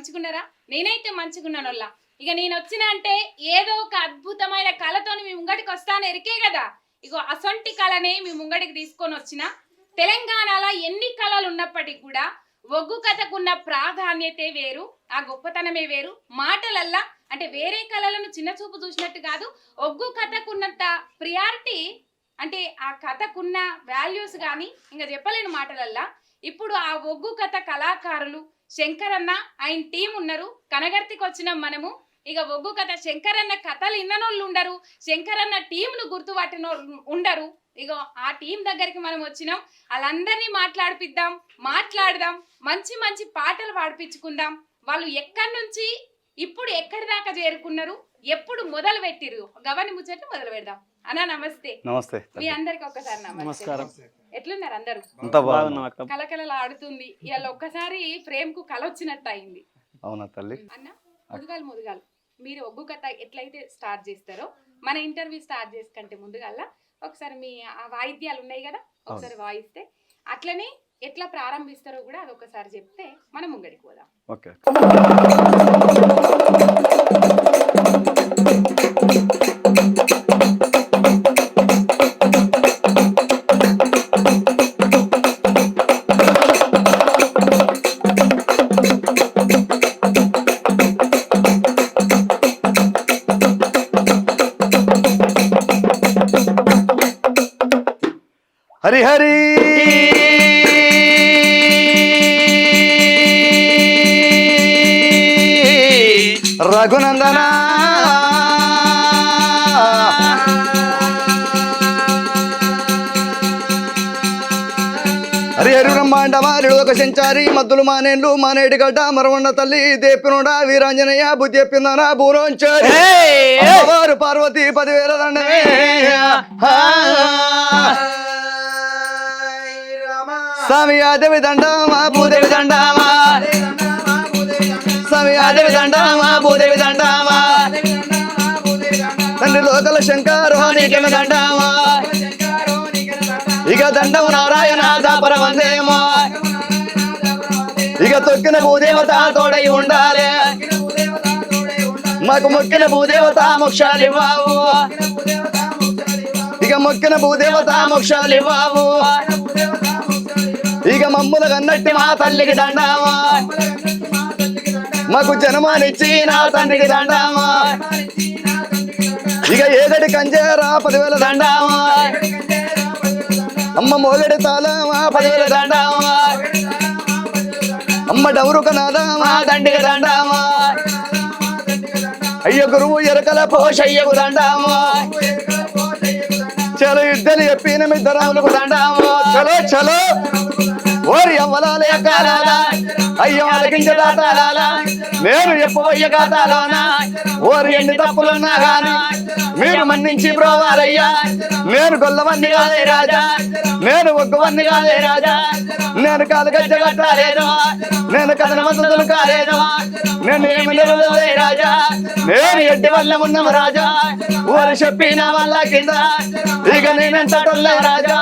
మంచిగున్నారా? నేనైతే మంచిగున్నానోళ్ళ. ఇక నేను వచ్చిన అంటే ఏదో ఒక అద్భుతమైన కళతోని మీ ముంగడికి వస్తాను ఎరికే కదా. ఇగో అసొంటి కళనే మీ ముంగడికి తీసుకొని వచ్చిన. తెలంగాణలో ఎన్ని కళలు ఉన్నప్పటికీ కూడా ఒగ్గు కథకున్న ప్రాధాన్యతే వేరు, ఆ గొప్పతనమే వేరు. మాటలల్లా అంటే వేరే కళలను చిన్న చూపు చూసినట్టు కాదు, ఒగ్గు కథకున్నంత ప్రియారిటీ అంటే ఆ కథకున్న వాల్యూస్ కానీ ఇంకా చెప్పలేని మాటలల్లా. ఇప్పుడు ఆ ఒగ్గు కథ కళాకారులు శంకరన్న ఆయన టీం ఉన్నారు. కనగర్తికి వచ్చినాం మనము. ఇక ఒగ్గు కథ శంకరన్న కథలు ఇన్ననోళ్ళు ఉండరు, శంకరన్న టీంను గుర్తుపట్టిన ఉండరు. ఇగో ఆ టీం దగ్గరికి మనం వచ్చినాం. వాళ్ళందరినీ మాట్లాడదాం, మంచి మంచి పాటలు పాడిపించుకుందాం. వాళ్ళు ఎక్కడి నుంచి ఇప్పుడు ఎక్కడి దాకా చేరుకున్నారు, ఎప్పుడు మొదలు పెట్టిరు, గవని ముచ్చట్లు మొదలు పెడదాం. అన్నా నమస్తే. నమస్తే. మీ అందరికి ఒక్కసారి నమస్కారం. ఎట్లున్నారు అందరూ? కలకలలా ఆడుతుంది. ఇవాళ ఒక్కసారి ఫ్రేమ్ కు కల వచ్చినట్టు అయింది. అవునా తల్లి? అన్న ముదుగాలు మీరు ఒగ్గు కథ ఎట్లయితే స్టార్ట్ చేస్తారో మన ఇంటర్వ్యూ స్టార్ట్ చేసుకంటే ముందుగాల ఒకసారి మీ ఆ వాయిద్యాలు ఉన్నాయి కదా, ఒకసారి వాయిస్తే అట్లనే ఎట్లా ప్రారంభిస్తారో కూడా అది ఒకసారి చెప్తే మనం ముంగడికి పోదాం. ఓకే. హరి హరి రఘునందన హరి హరి బ్రహ్మాండమాలిక సంచారి మద్దులు మానేళ్ళు మానేటి గడ్డ మరవన్న తల్లి దేపినుడా వీరాంజనేయ బుద్ధి చెప్పిందన బూరోంచారి వారు పార్వతి 10,000 దండమే. స్వామి ఆదేవి దండమా భూదేవి దండమా, స్వామి ఆదేవి దండమా భూదేవి దండమా, తండ్రి లోకల శంకరు నీకెమ దండమా, ఇక దండం నారాయణ దాపర వందేమో, ఇక తొక్కిన భూదేవత తోడై ఉండాలి, మాకు మొక్కిన భూదేవత మోక్షాలు ఇవ్వవు, ఇక మొక్కిన భూదేవత మోక్షాలు ఇవ్వవు, ఇక మమ్ముల కన్నట్టి మా తల్లికి దండామా, మాకు జన్మనిచ్చి నా తండ్రికి దండామా, ఇక ఏదటి కంజేరా 10,000 దండామా, అమ్మ మోగడి తాళమా 10,000 దండామా, అమ్మ డౌరుక నాదమా దండికి దండామా, అయ్య గురువు ఎరకల పోషయ్యకు దండామా, చలో ఇద్దరు చెప్పిన ఇద్దరాములకు దండామా, చలో చలో ఓరి అవ్వలాల ఎక్కాలాల అయ్యో అలకించదాతాల నేను ఎప్పయ్య కాతాలోన ఓరి ఎన్ని తప్పులున్నా గాని మీరు మన్నించి బ్రోవాలయ్యా, నేను గొల్లవన్ని కాదే రాజా, నేను ఒగ్గవన్ని కాదే రాజా, నేను కాలుగజ్జ కట్టాలేదు, నేను కథన మందులు కాలేదు, నేను ఏమి నిలవలే రాజా, నేను ఎడ్డి వల్ల ఉన్నాము రాజా, ఊరు చెప్పిన వాళ్ళ కింద ఇక నేనెంత రాజా.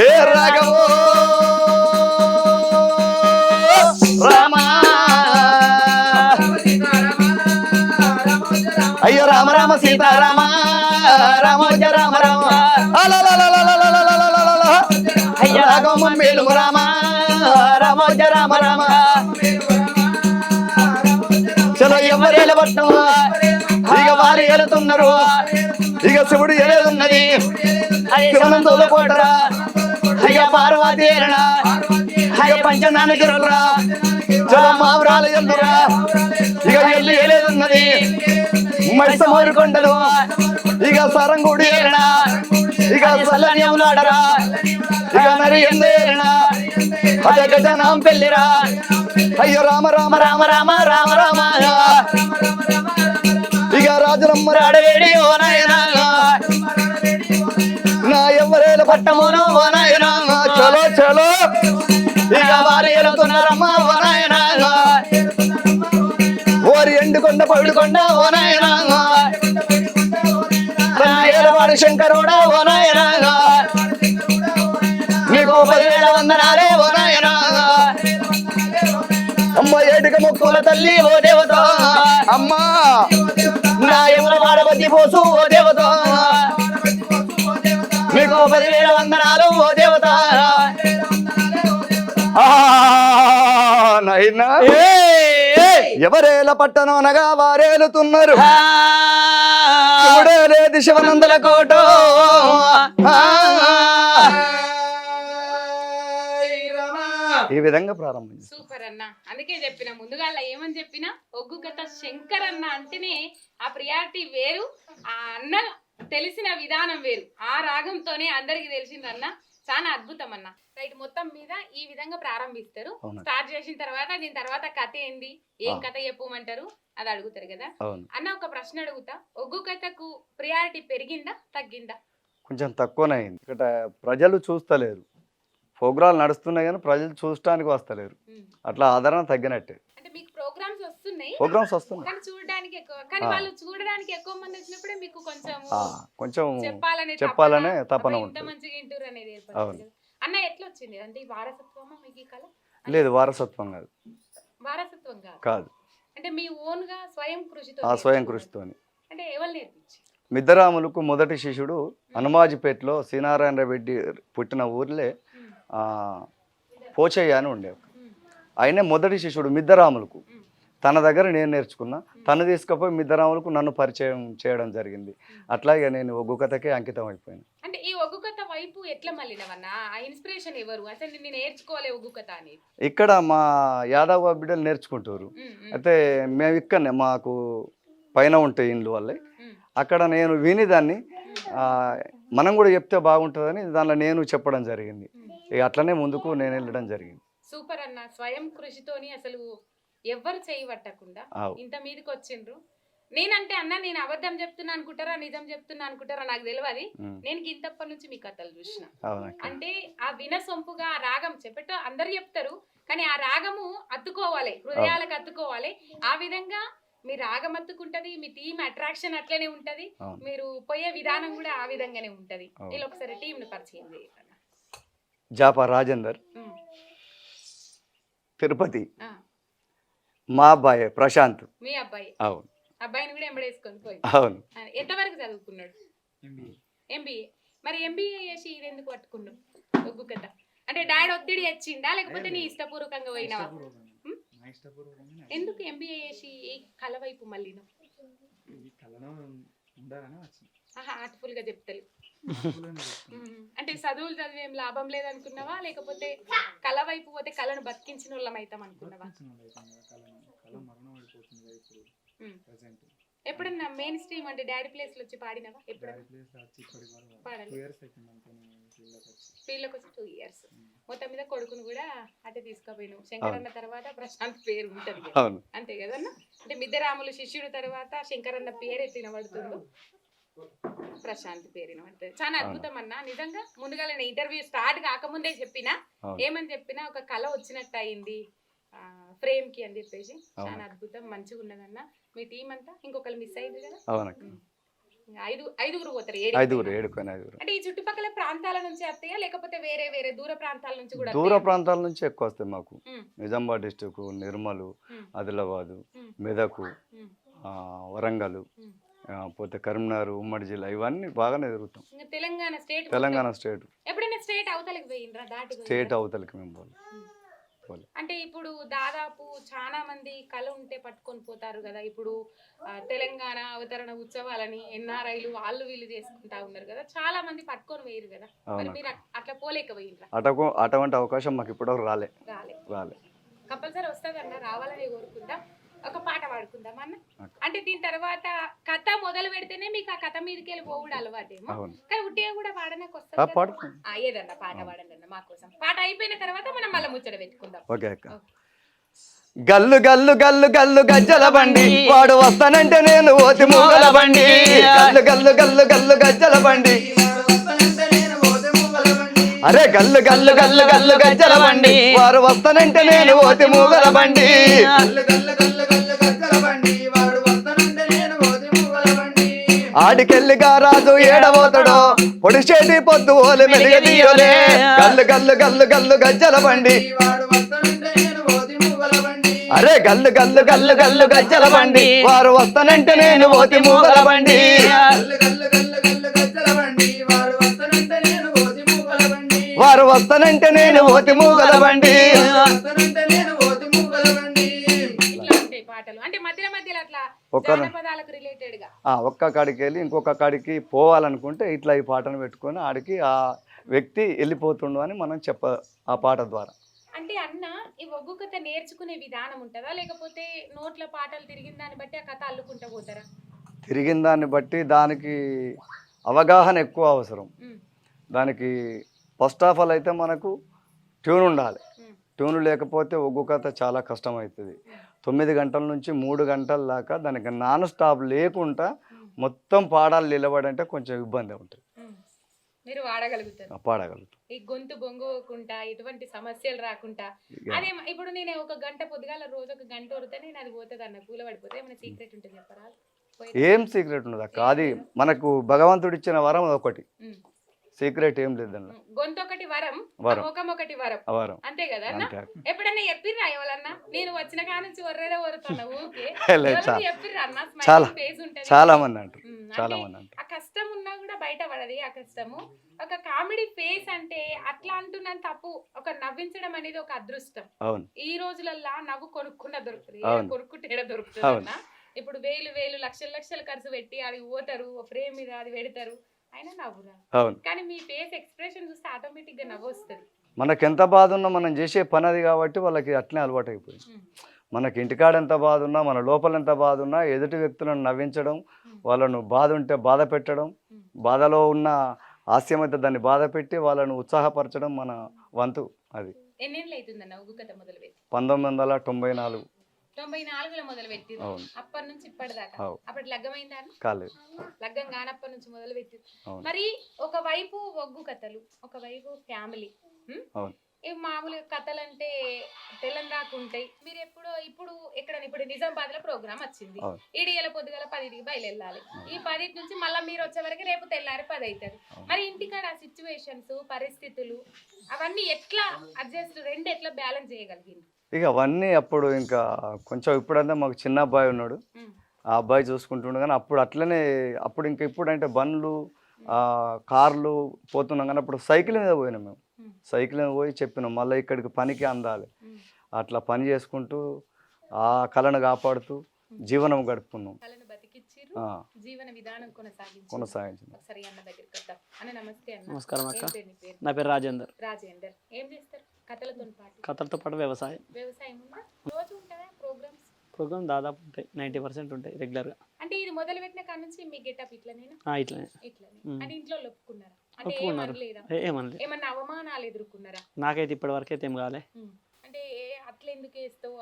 ఏ రాఘవో రామ అయ్యో రామ రామ సీతారామ రామోజ రామ రామ అయ్యో రాఘవ మేలు రామ రామోజ రామ రామ. చలో ఎవరేళ్ళ పట్నం ఇక వారు వెళుతున్నారు, ఇక శివుడు ఎలేదున్నది శివనందుల కోటరా, అయ్యా పార్వతి ఏలనా, అయ్య పంచనానగిరురా, చలో మావరాలు ఎందురా, ఇక ఎల్లు ఏలేదున్నది మైసమూరు కొండలు, ఇక సరంగుడి ఏలనా, ఇక సల్లనియములాడరా, ఇక నరి ఎందేలనా, అదే గజనాం పెళ్ళిరా, అయ్యో రామ రామ రామ రామ రామ రామ, ఇక రాజులమ్మ రాడవేడి ఓ నాయనా, నా ఎవరేల పట్టమును ఓ నాయనా, చలో చలో ఇక వారు వెళుతున్నారమ్మా ఓ నాయనా, ఓరి ఎండుకొండ పడుకొండ ఓ నాయనా, ఏలవాడు శంకరుడా ఓ నాయనా, నీకు 10,000 వందనాలే ఓ నాయనా, అమ్మ ఏడుక ముక్కుల తల్లి ఓ దేవత అమ్మా నా యమున వాడబద్ది పోసు ఓ దేవత మీకు 10,000 వందనాలు ఓ దేవత నైనా ఎవరేల పట్టణనగా వారేలుతున్నారు చూడలే శివనందల కోట ఈ విధంగా ప్రారంభించారు. సూపర్ అన్న. అందుకే చెప్పిన ముందుగా ఏమని చెప్పినా ఒగ్గు కథ శంకర్ అన్న అంటేనే ఆ ప్రియారిటీ వేరు, ఆ అన్న తెలిసిన విధానం వేరు, ఆ రాగంతోనే అందరికి తెలిసిందన్న. చాలా అద్భుతం అన్న. రైట్, మొత్తం మీద ఈ విధంగా ప్రారంభిస్తారు. స్టార్ట్ చేసిన తర్వాత దీని తర్వాత కథ ఏంది, ఏం కథ చెప్పమంటారు అది అడుగుతారు కదా అన్న. ఒక ప్రశ్న అడుగుతా, ఒగ్గు కథకు ప్రియారిటీ పెరిగిందా తగ్గిందా? కొంచెం తక్కువనే అయింది. ఇక్కడ ప్రజలు చూస్తలేరు, ప్రోగ్రాలు నడుస్తున్నాయి కానీ ప్రజలు చూడటానికి వస్తలేరు, అట్లా ఆదరణ తగ్గినట్టే. అంటే మీకు ప్రోగ్రామ్స్ వస్తున్నాయి, కానీ చూడడానికి ఎక్కువ, కానీ వాళ్ళు చూడడానికి ఎక్కువ మంది వచ్చినప్పుడే మీకు కొంచెం చెప్పాలనే తపన ఉంటుంది. మంచిగా ఇంటూరు అనేది ఏర్పడుతుంది అన్న. ఎట్లా వచ్చింది అంటే ఈ వారసత్వమా మీకు ఈ కళ? లేదు, వారసత్వం కాదు. వారసత్వం కాదు, అంటే మీ ఓన్ గా స్వయం కృషితోని. అంటే ఎవరు నేర్పించి? మిద్దరాములకు మొదటి శిష్యుడు హనుమాజిపేటలో శ్రీనారాయణ రెడ్డి పుట్టిన ఊర్లే పోచయ్య అని ఉండేవాడు. ఆయనే మొదటి శిష్యుడు మిద్దరాములకు. తన దగ్గర నేను నేర్చుకున్నా, తను తీసుకుపోయి మిద్దరాములకు నన్ను పరిచయం చేయడం జరిగింది. అట్లాగే నేను ఒగ్గు కథకే అంకితం అయిపోయాను. అంటే ఈ ఒగ్గు కథ వైపు ఎట్లా మళ్ళీనవన్నా? ఆ ఇన్స్పిరేషన్ ఎవరు? అసలు నేను నేర్చుకోలే ఒగ్గు కథ అని. ఇక్కడ మా యాదవ్ బిడ్డలు నేర్చుకుంటారు. అయితే మేము ఇక్కడనే మాకు పైన ఉంటాయి ఇండ్లు వాళ్ళే, అక్కడ నేను విని దాన్ని మనం కూడా చెప్తే బాగుంటుందని దానిలో నేను చెప్పడం జరిగింది. అట్లనే ముందుకు నేను వెళ్ళడం జరిగింది. సూపర్ అన్న. స్వయం కృషితోని అసలు ఎవ్వరు చేయబట్టకుండా ఇంత మీదకి వచ్చిండ్రు. నేనంటే అన్న నేను అబద్ధం చెప్తున్నా అనుకుంటారా నిజం చెప్తున్నా అనుకుంటారా నాకు తెలియదు. నేను ఇంతప్పటి నుంచి మీ కథలు చూసిన. అంటే ఆ వినసొంపుగా ఆ రాగం చెప్పేటో అందరు చెప్తారు, కానీ ఆ రాగము అత్తుకోవాలి, హృదయాలకు అత్తుకోవాలి. ఆ విధంగా మీ రాగం అత్తుకుంటది, మీ టీం అట్రాక్షన్ అట్లనే ఉంటది, మీరు పోయే విధానం కూడా ఆ విధంగానే ఉంటది. వీళ్ళు ఒకసారి టీం ను పరిచయం చేయాలి. జాపా రాజేందర్, తిరుపతి, మా అబ్బాయి ప్రశాంత్. మీ అబ్బాయి? అవును. అబ్బాయిని కూడా ఎంబడేసుకొని పోయి. అవును. ఎంతవరకు చదువుకున్నాడు? ఎంబీఏ. మరి ఎంబీఏ చేసి ఇది ఎందుకు పట్టుకున్నావు ఒగ్గు కథ? అంటే డాడీ ఒత్తిడి వచ్చిందా లేకపోతే నీ ఇష్టపూర్వకంగా పోయినావా? ఎందుకు ఎంబీఏ చేసి ఈ కళ వైపు మళ్ళీ? హార్ట్ఫుల్ గా చెప్తారు. అంటే చదువులు చదివేం లాభం లేదనుకున్నావా లేకపోతే కళ వైపు పోతే కళను బతికించిన వాళ్ళం అవుతాం అనుకున్నావా? ఎప్పుడన్నా మెయిన్ స్ట్రీమ్ అంటే డాడీ ప్లేస్ లో వచ్చి పాడినవా? ఎప్పుడన్నా ఫీల్డ్లోకి వచ్చి 2 years. మొత్తం మీద కొడుకును కూడా అటే తీసుకుపోయినావు. శంకరన్న తర్వాత ప్రశాంత్ పేరు ఉంటది అంతే కదన్నా? అంటే మిద్దరాములు శిష్యుడు తర్వాత శంకరన్న పేరు ఎత్తినబడుతుండు, ప్రశాంత్ పేరు అంటే చాలా అద్భుతం అన్న. నిజంగా ముందుగా నేను ఇంటర్వ్యూ స్టార్ట్ కాకముందే చెప్పినా, ఏమని చెప్పినా ఒక కళ వచ్చినట్టు అయింది ఫ్రేమ్ కి అని చెప్పేసి. చాలా అద్భుతం, మంచిగా ఉన్నదన్న. మీ టీం అంతా ఇంకొకరు మిస్ అయింది కదా? ఐదుగురు పోతారు. అంటే ఈ చుట్టుపక్కల ప్రాంతాల నుంచి వస్తాయా లేకపోతే వేరే వేరే దూర ప్రాంతాల నుంచి కూడా? దూర ప్రాంతాల నుంచి ఎక్కువ వస్తాయి మాకు. నిజామాబాద్ డిస్ట్రిక్ట్, నిర్మల్, ఆదిలాబాద్, మెదక్, వరంగల్, పోతే కరీంనగర్, ఉమ్మడి జిల్లా, ఇవన్నీ బాగానే తిరుగుతాం. తెలంగాణ స్టేట్. ఎప్పుడైనా స్టేట్ అవతలకి పోయిండ్రా? స్టేట్ అవతలకి మేము పోలే. అంటే ఇప్పుడు దాదాపు చాలా మంది కళ ఉంటే పట్టుకొని పోతారు కదా. ఇప్పుడు తెలంగాణ అవతరణ ఉత్సవాలని ఎన్ఆర్ఐలు వాళ్ళు వీళ్ళు చేసుకుంటా ఉన్నారు కదా, చాలా మంది పట్టుకొని వేయరు కదా. మరి మీరు అట్లా పోలేకపోయిండ్రా? అటువంటి అవకాశం మాకు ఇప్పుడు రాలే. కంపల్సరీ వస్తుందన్న, రావాలని కోరుకుందాం. ఒక పాట పాడుకుందాం అన్న. అంటే దీని తర్వాత కథ మొదలు పెడితేనే మీకు ఆ కథ మీదకి వెళ్ళి పోవుడు అలవాటేమో, కానీ ఉట్టిగా కూడా పాడడానికి వస్తుంది. ఏదన్నా పాట పాడండి అన్న మా కోసం. పాట అయిపోయిన తర్వాత మనం మళ్ళీ ముచ్చట పెట్టుకుందాం. గల్లు గల్లు గల్లు గల్లు గజ్జల బండి వాడు వస్తానంటే నేను ఓతి మూగల బండి. గల్లు గల్లు గల్లు గల్లు గజ్జల బండి, అరే గల్లు గల్లు గల్లు గల్లు గజ్జల బండి వారు వస్తానంటే నేను ఓతి మూగల బండి. ఆడికెళ్ళిగా రాజు ఏడబోతాడో పొడిచేటి పొద్దు ఓలి మెలిగ తీయలే. గల్లు గల్లు గల్లు గల్లు గజ్జల బండి, అరే గల్లు గల్లు గల్లు గల్లు గజ్జల బండి వారు వస్తానంటే నేను పోతి మూగల బండి వారు వస్తానంటే నేను పోతి మూగల బండి ఇట్లా ఉంటాయి పాటలు అంటే మధ్యలో మధ్యలో అట్లా జానపదాలకు రిలేటెడ్ గా. ఒక్క కాడికి వెళ్ళి ఇంకొక కాడికి పోవాలనుకుంటే ఇట్లా ఈ పాటను పెట్టుకొని ఆడికి ఆ వ్యక్తి వెళ్ళిపోతుండు అని మనం ఆ పాట ద్వారా. అంటే అన్న ఈ ఒగ్గు కథ నేర్చుకునే విధానం ఉంటుందా లేకపోతే నోట్ల పాటలు తిరిగిన దాన్ని బట్టి ఆ కథ అల్లుకుంటా పోతారా? తిరిగిన దాన్ని బట్టి దానికి అవగాహన ఎక్కువ అవసరం. ఉమ్, దానికి ఫస్ట్ ఆఫ్ ఆల్ అయితే మనకు ట్యూన్ ఉండాలి. ఉమ్, ట్యూన్ లేకపోతే ఒగ్గు కథ చాలా కష్టం అవుతుంది. 9 గంటల నుంచి 3 గంటల దాకా దానికి నాన్ స్టాప్ లేకుండా మొత్తం పాడాలి నిలబడంటే కొంచెం ఇబ్బంది ఉంటుంది. ఉమ్. మీరు వాడగలుగుతారు, పాడగలుగుతాం. ఈ గొంతు బొంగకుండా ఎటువంటి సమస్యలు రాకుండా. అదే ఇప్పుడు నేను ఒక గంట పొద్దుగాల రోజు ఒక గంట వరితే నేను అది పోతుంది అన్న కూల పడిపోతే ఏమైనా సీక్రెట్ ఉంటుంది చెప్పరా? ఏం సీక్రెట్ ఉండదు అక్క, అది మనకు భగవంతుడు ఇచ్చిన వరం ఒకటి, సీక్రెట్ ఏం లేదన్న. గొంతు ఒకటి వరం, ముఖం ఒకటి వరం, వరం అంతే కదా అన్న? ఎప్పుడన్నా చెప్పిర్రా ఎవరన్నా? నేను వచ్చిన కాడ నుంచి వర్రేదే వరుతున్నా ఊకే. చెప్పిర్రా అన్న? చాలా ఫేస్ ఉంటుంది, చాలా మంది అంటారు, చాలా మంది అంటారు. ఆ కష్టం ఉన్నా కూడా బయట పడది ఆ కష్టము. ఒక కామెడీ ఫేస్ అంటే అట్లా అంటున్నాను తప్పు, ఒక నవ్వించడం అనేది ఒక అదృష్టం. అవును, ఈ రోజులల్లా నవ్వు కొనుక్కున్న దొరుకుతుంది, అవును, కొనుక్కుంటే దొరుకుతుంది అన్న. ఇప్పుడు వేలు లక్షలు ఖర్చు పెట్టి అడిగి పోతారు, ఫ్రేమ్ మీద అది పెడతారు, అయినా నవ్వురా. అవును, కానీ మీ ఫేస్ ఎక్స్ప్రెషన్ చూస్తే ఆటోమేటిక్ గా నవ్వు వస్తుంది. మనకి ఎంత బాధ ఉన్నా మనం చేసే పని అది కాబట్టి వాళ్ళకి అట్లనే అలవాటు అయిపోయింది. మనకి ఇంటికాడ ఎంత బాధ ఉన్నా, మన లోపల ఎంత బాధ ఉన్నా, ఎదుటి వ్యక్తులను నవ్వించడం, వాళ్ళను బాధ ఉంటే బాధ పెట్టడం, బాధలో ఉన్న హాస్యం అయితే దాన్ని బాధ పెట్టి వాళ్ళను ఉత్సాహపరచడం మన వంతు. అది ఎన్నేళ్ళు అవుతుందన్న ఒగ్గు కథ మొదలు పెట్టి? 1994. 94లో మొదలు పెట్టి అప్పటి నుంచి ఇప్పటిదాకా అప్పటి లగ్గమైందా? కాలేదు, లగ్గం కానప్పటి నుంచి మొదలు పెట్టి. మరి ఒకవైపు ఒగ్గు కథలు, ఒకవైపు ఫ్యామిలీ, మామూలుగా కథలు అంటే తెలంగాణకు ఉంటాయి. మీరు ఇప్పుడు ఇప్పుడు నిజామాబాద్ లో ప్రోగ్రామ్ వచ్చింది, ఇడియల పొద్దుగల 10కి బయలుదేరాలి. ఈ 10 నుంచి మళ్ళీ మీరు వచ్చే వరకు రేపు తెల్లారి 10 అవుతుంది. మరి ఇంటికాడ ఆ సిచ్యువేషన్స్, పరిస్థితులు అవన్నీ ఎట్లా అడ్జస్ట్, రెండు ఎట్లా బ్యాలెన్స్ చేయగలిగింది? ఇక అవన్నీ అప్పుడు ఇంకా కొంచెం ఇప్పుడంటే మాకు చిన్న అబ్బాయి ఉన్నాడు, ఆ అబ్బాయి చూసుకుంటుండే. కానీ అప్పుడు అట్లనే అప్పుడు ఇంకా ఇప్పుడు అంటే బండ్లు కార్లు పోతున్నాం, కానీ అప్పుడు సైకిల్ మీద పోయినాం. మేము సైకిల్ మీద పోయి చెప్పినాం మళ్ళీ ఇక్కడికి పనికి అందాలి, అట్లా పని చేసుకుంటూ ఆ కళను కాపాడుతూ జీవనం గడుపుకున్నాం. జీవన విధానం కొనసాగించింది. నమస్కారం అక్క, నా పేరు రాజేందర్. రాజేందర్ ఏం చేస్తారు? కథలతో పాటు వ్యవసాయం. రోజు ఉంటాయా ప్రోగ్రామ్స్? ప్రోగ్రామ్ దాదాపు ఉంటాయి, 90% ఉంటాయి రెగ్యులర్గా. అంటే ఇది మొదలు పెట్టిన కాడ నుంచి మీ గెటప్ ఇట్లనే? ఇట్లనే. అంటే ఇంట్లో ఒప్పుకున్నారా? ఒప్పుకున్నారు, ఏమనలేదు. ఏమన్నా అవమానాలు ఎదుర్కొన్నారా? నాకైతే ఇప్పటి వరకు అయితే ఏం కాలే. అంటే అట్లా ఎందుకు వేస్తావు,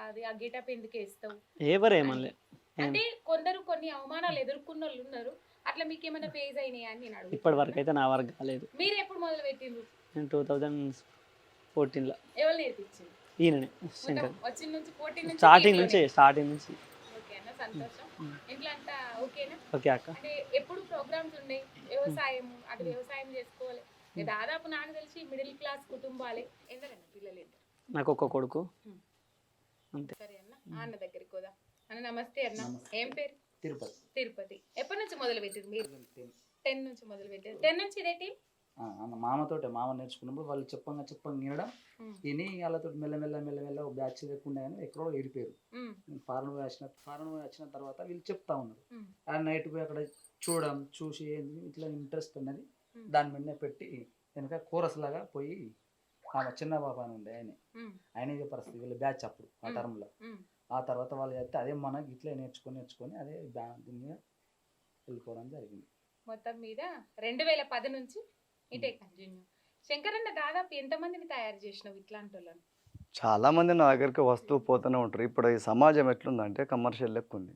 అది ఆ గెటప్ ఎందుకు వేస్తావు, ఎవరు ఏమనలే. అంటే కొందరు కొన్ని అవమానాలు ఎదుర్కొన్న వాళ్ళు ఉన్నారు, అట్లా మీకు ఏమైనా ఫేస్ అయినాయా అని నేను అడుగు. ఇప్పటి వరకు అయితే నా వరకు కాలేదు. మీరు ఎప్పుడు మొదలు పెట్టిండ్రు? నేను 2014లో. ఎవరు నేర్పించింది? ఈయననే వచ్చిన నుంచి 14 నుంచి స్టార్టింగ్ నుంచి. ఓకే అన్న, సంతోషం. ఇంట్లో అంతా ఓకేనా? ఓకే అక్క. అంటే ఎప్పుడు ప్రోగ్రామ్స్ ఉన్నాయి, వ్యవసాయం, అటు వ్యవసాయం చేసుకోవాలి. దాదాపు నాకు తెలిసి మిడిల్ క్లాస్ కుటుంబాలే. ఎందరన్నా పిల్లలు? నాకు ఒక్క కొడుకు అంతే. సరే అన్న, అన్న దగ్గరికి పోదా. అన్న నమస్తే అన్న, ఏం పేరు? తిరుపతి. తిరుపతి. ఎప్పటి నుంచి మొదలు పెట్టింది మీరు? 10 నుంచి మొదలు పెట్టారు. 10 నుంచి ఇదే టీం? మామతోటే, మామ నేర్చుకున్నప్పుడు వాళ్ళు చెప్పంగా వినడం విని వాళ్ళతో మెల్లమెల్ల ఒక బ్యాచ్ లేకుండా కానీ ఎక్కడో ఏడిపోయారు. ఫారెన్ వచ్చిన తర్వాత వీళ్ళు చెప్తా ఉన్నారు, ఆ నైట్ పోయి అక్కడ చూసి ఇట్లా ఇంట్రెస్ట్ ఉన్నది దాని మీదనే పెట్టి వెనక కోరస్ లాగా పోయి ఆమె చిన్న బాబా అని ఉండే ఆయన ఇదే పరిస్థితి వీళ్ళ బ్యాచ్ అప్పుడు ఆ టర్మ్లో. ఆ తర్వాత వాళ్ళు చెప్తే అదే మనకి ఇట్లా నేర్చుకొని అదే దీని మీద వెళ్ళిపోవడం జరిగింది. మొత్తం మీద 2010 నుంచి ఇటే కంటిన్యూ. శంకరన్న దాదాపు ఎంతమందిని తయారు చేసినావు ఇట్లాంటి వాళ్ళని? చాలా మంది నా దగ్గరికి వస్తూ పోతూనే ఉంటారు. ఇప్పుడు ఈ సమాజం ఎట్లుందంటే కమర్షియల్ లెక్క ఉంది.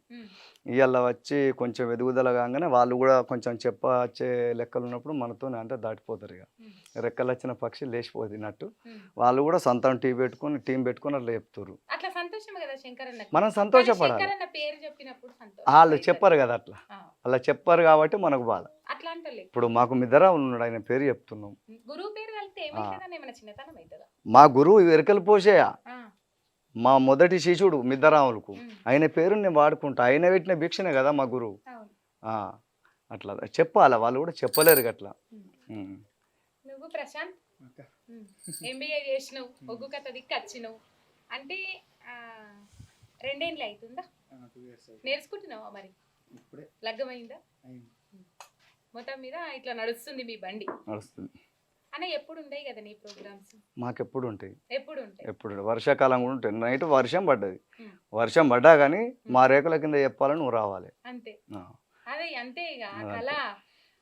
ఇవాళ వచ్చి కొంచెం ఎదుగుదల కాగానే వాళ్ళు కూడా కొంచెం చెప్పచ్చే లెక్కలు ఉన్నప్పుడు మనతో అంటే దాటిపోతారు. ఇక రెక్కలు వచ్చిన పక్షి లేచిపోతున్నట్టు వాళ్ళు కూడా సొంతం టీం పెట్టుకొని అట్లా చెప్తారు. అట్లా సంతోషమే కదా శంకరన్న, మనం సంతోషపడాలి. పేరు చెప్పినప్పుడు వాళ్ళు చెప్పారు కదా, అలా చెప్పారు కాబట్టి మనకు బాధ. అట్లా అంటే ఇప్పుడు మాకు మిద్దరా ఉన్నాడు, ఆయన పేరు చెప్తున్నాం. గురువు పేరు కలిపితే ఏమైతుందని ఏమైనా చిన్నతనం అవుతుందా? మా గురువు ఎరకలు పోసేయ, మా మొదటి శిష్యుడు మిద్దరాములకు ఆయన పేరు నేను వాడుకుంటా, ఆయన పెట్టిన భిక్షనే కదా మా గురువు. అవును. అట్లా చెప్పాలా, వాళ్ళు కూడా చెప్పలేరు అట్లా. నువ్వు ప్రశాంత్ ఎంబీఏ చేసినావు, ఒగ్గు కథ దిక్కు వచ్చినావు అంటే 2 ఏళ్ళు అవుతుందా? నేర్చుకుంటున్నావా మరి? లగ్గమైందా? మొత్తం మీద ఇట్లా నడుస్తుంది మీ బండి. నడుస్తుంది అనే ఎప్పుడు ఉంటాయి కదా నీ ప్రోగ్రామ్స్? మాకు ఎప్పుడు ఉంటాయి, ఎప్పుడు ఉంటాయి. ఎప్పుడు వర్షాకాలం కూడా ఉంటాయి. నైట్ వర్షం పడ్డది, వర్షం పడ్డా కానీ మా రేకుల కింద చెప్పాలని నువ్వు రావాలి అంతే. అదే అంతే ఇక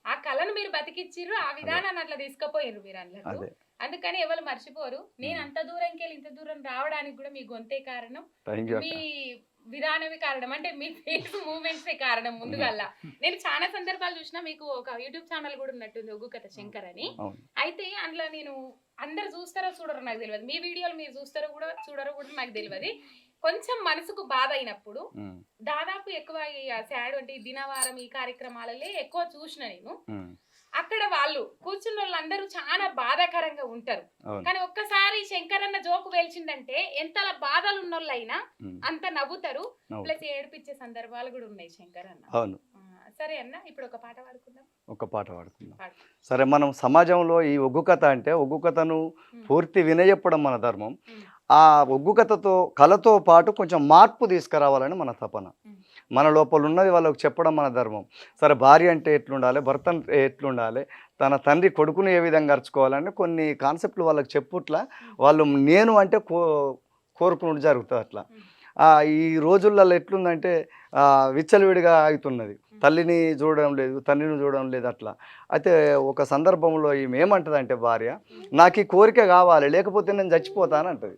ఆ కళను మీరు బతికిచ్చిర్రు, ఆ విధానాన్ని అట్లా తీసుకుపోయిర్రు మీరు అన్నట్టు. అందుకని ఎవరు మర్చిపోరు. నేను అంత దూరంకి వెళ్ళి ఇంత దూరం రావడానికి కూడా మీ గొంతే కారణం, మీ విధానమే కారణం, అంటే మీ ఫేస్ మూవ్మెంట్సే కారణం ముందుగల్లా. నేను చాలా సందర్భాలు చూసినా, మీకు ఒక యూట్యూబ్ ఛానల్ కూడా ఉన్నట్టుంది ఒగ్గు కథ శంకర్ అని. అయితే అందులో నేను అందరు చూస్తారో చూడరో నాకు తెలియదు, మీ వీడియోలు మీరు చూస్తారో కూడా చూడరో కూడా నాకు తెలియదు. కొంచెం మనసుకు బాధ అయినప్పుడు దాదాపు ఎక్కువ సాడ్ అంటే దినవారం ఈ కార్యక్రమాలలో ఎక్కువ చూసిన నేను. అక్కడ వాళ్ళు కూర్చున్న వాళ్ళందరూ చాలా బాధాకరంగా ఉంటారు. కానీ ఒక్కసారి శంకర్ అన్న జోకు వేల్చిందంటే ఎంత బాధలు ఉన్నోళ్ళైనా అంత నవ్వుతారు, ప్లస్ ఏడిపించే సందర్భాలు కూడా ఉన్నాయి శంకర్ అన్న. సరే అన్న, ఇప్పుడు ఒక పాట పాడుకుందాం. సరే, మనం సమాజంలో ఈ ఒగ్గు కథ అంటే ఒగ్గు కథను పూర్తి వినయెప్పడం మన ధర్మం. ఆ ఒగ్గు కళతో పాటు కొంచెం మార్పు తీసుకురావాలని మన తపన. మన లోపల ఉన్నది వాళ్ళకి చెప్పడం మన ధర్మం. సరే, భార్య అంటే ఎట్లుండాలి, భర్త అంటే ఎట్లుండాలి, తన తండ్రి కొడుకుని ఏ విధంగా అరుచుకోవాలని కొన్ని కాన్సెప్ట్లు వాళ్ళకి చెప్పుట్లా వాళ్ళు నేను అంటే కోరుకున్నట్టు జరుగుతుంది. అట్లా ఈ రోజులలో ఎట్లుందంటే విచ్చలవిడిగా అవుతున్నది, తల్లిని చూడడం లేదు, తండ్రిని చూడడం లేదు. అట్లా అయితే ఒక సందర్భంలో ఈమె ఏమంటదంటే భార్య, నాకు ఈ కోరిక కావాలి లేకపోతే నేను చచ్చిపోతాను అంటది.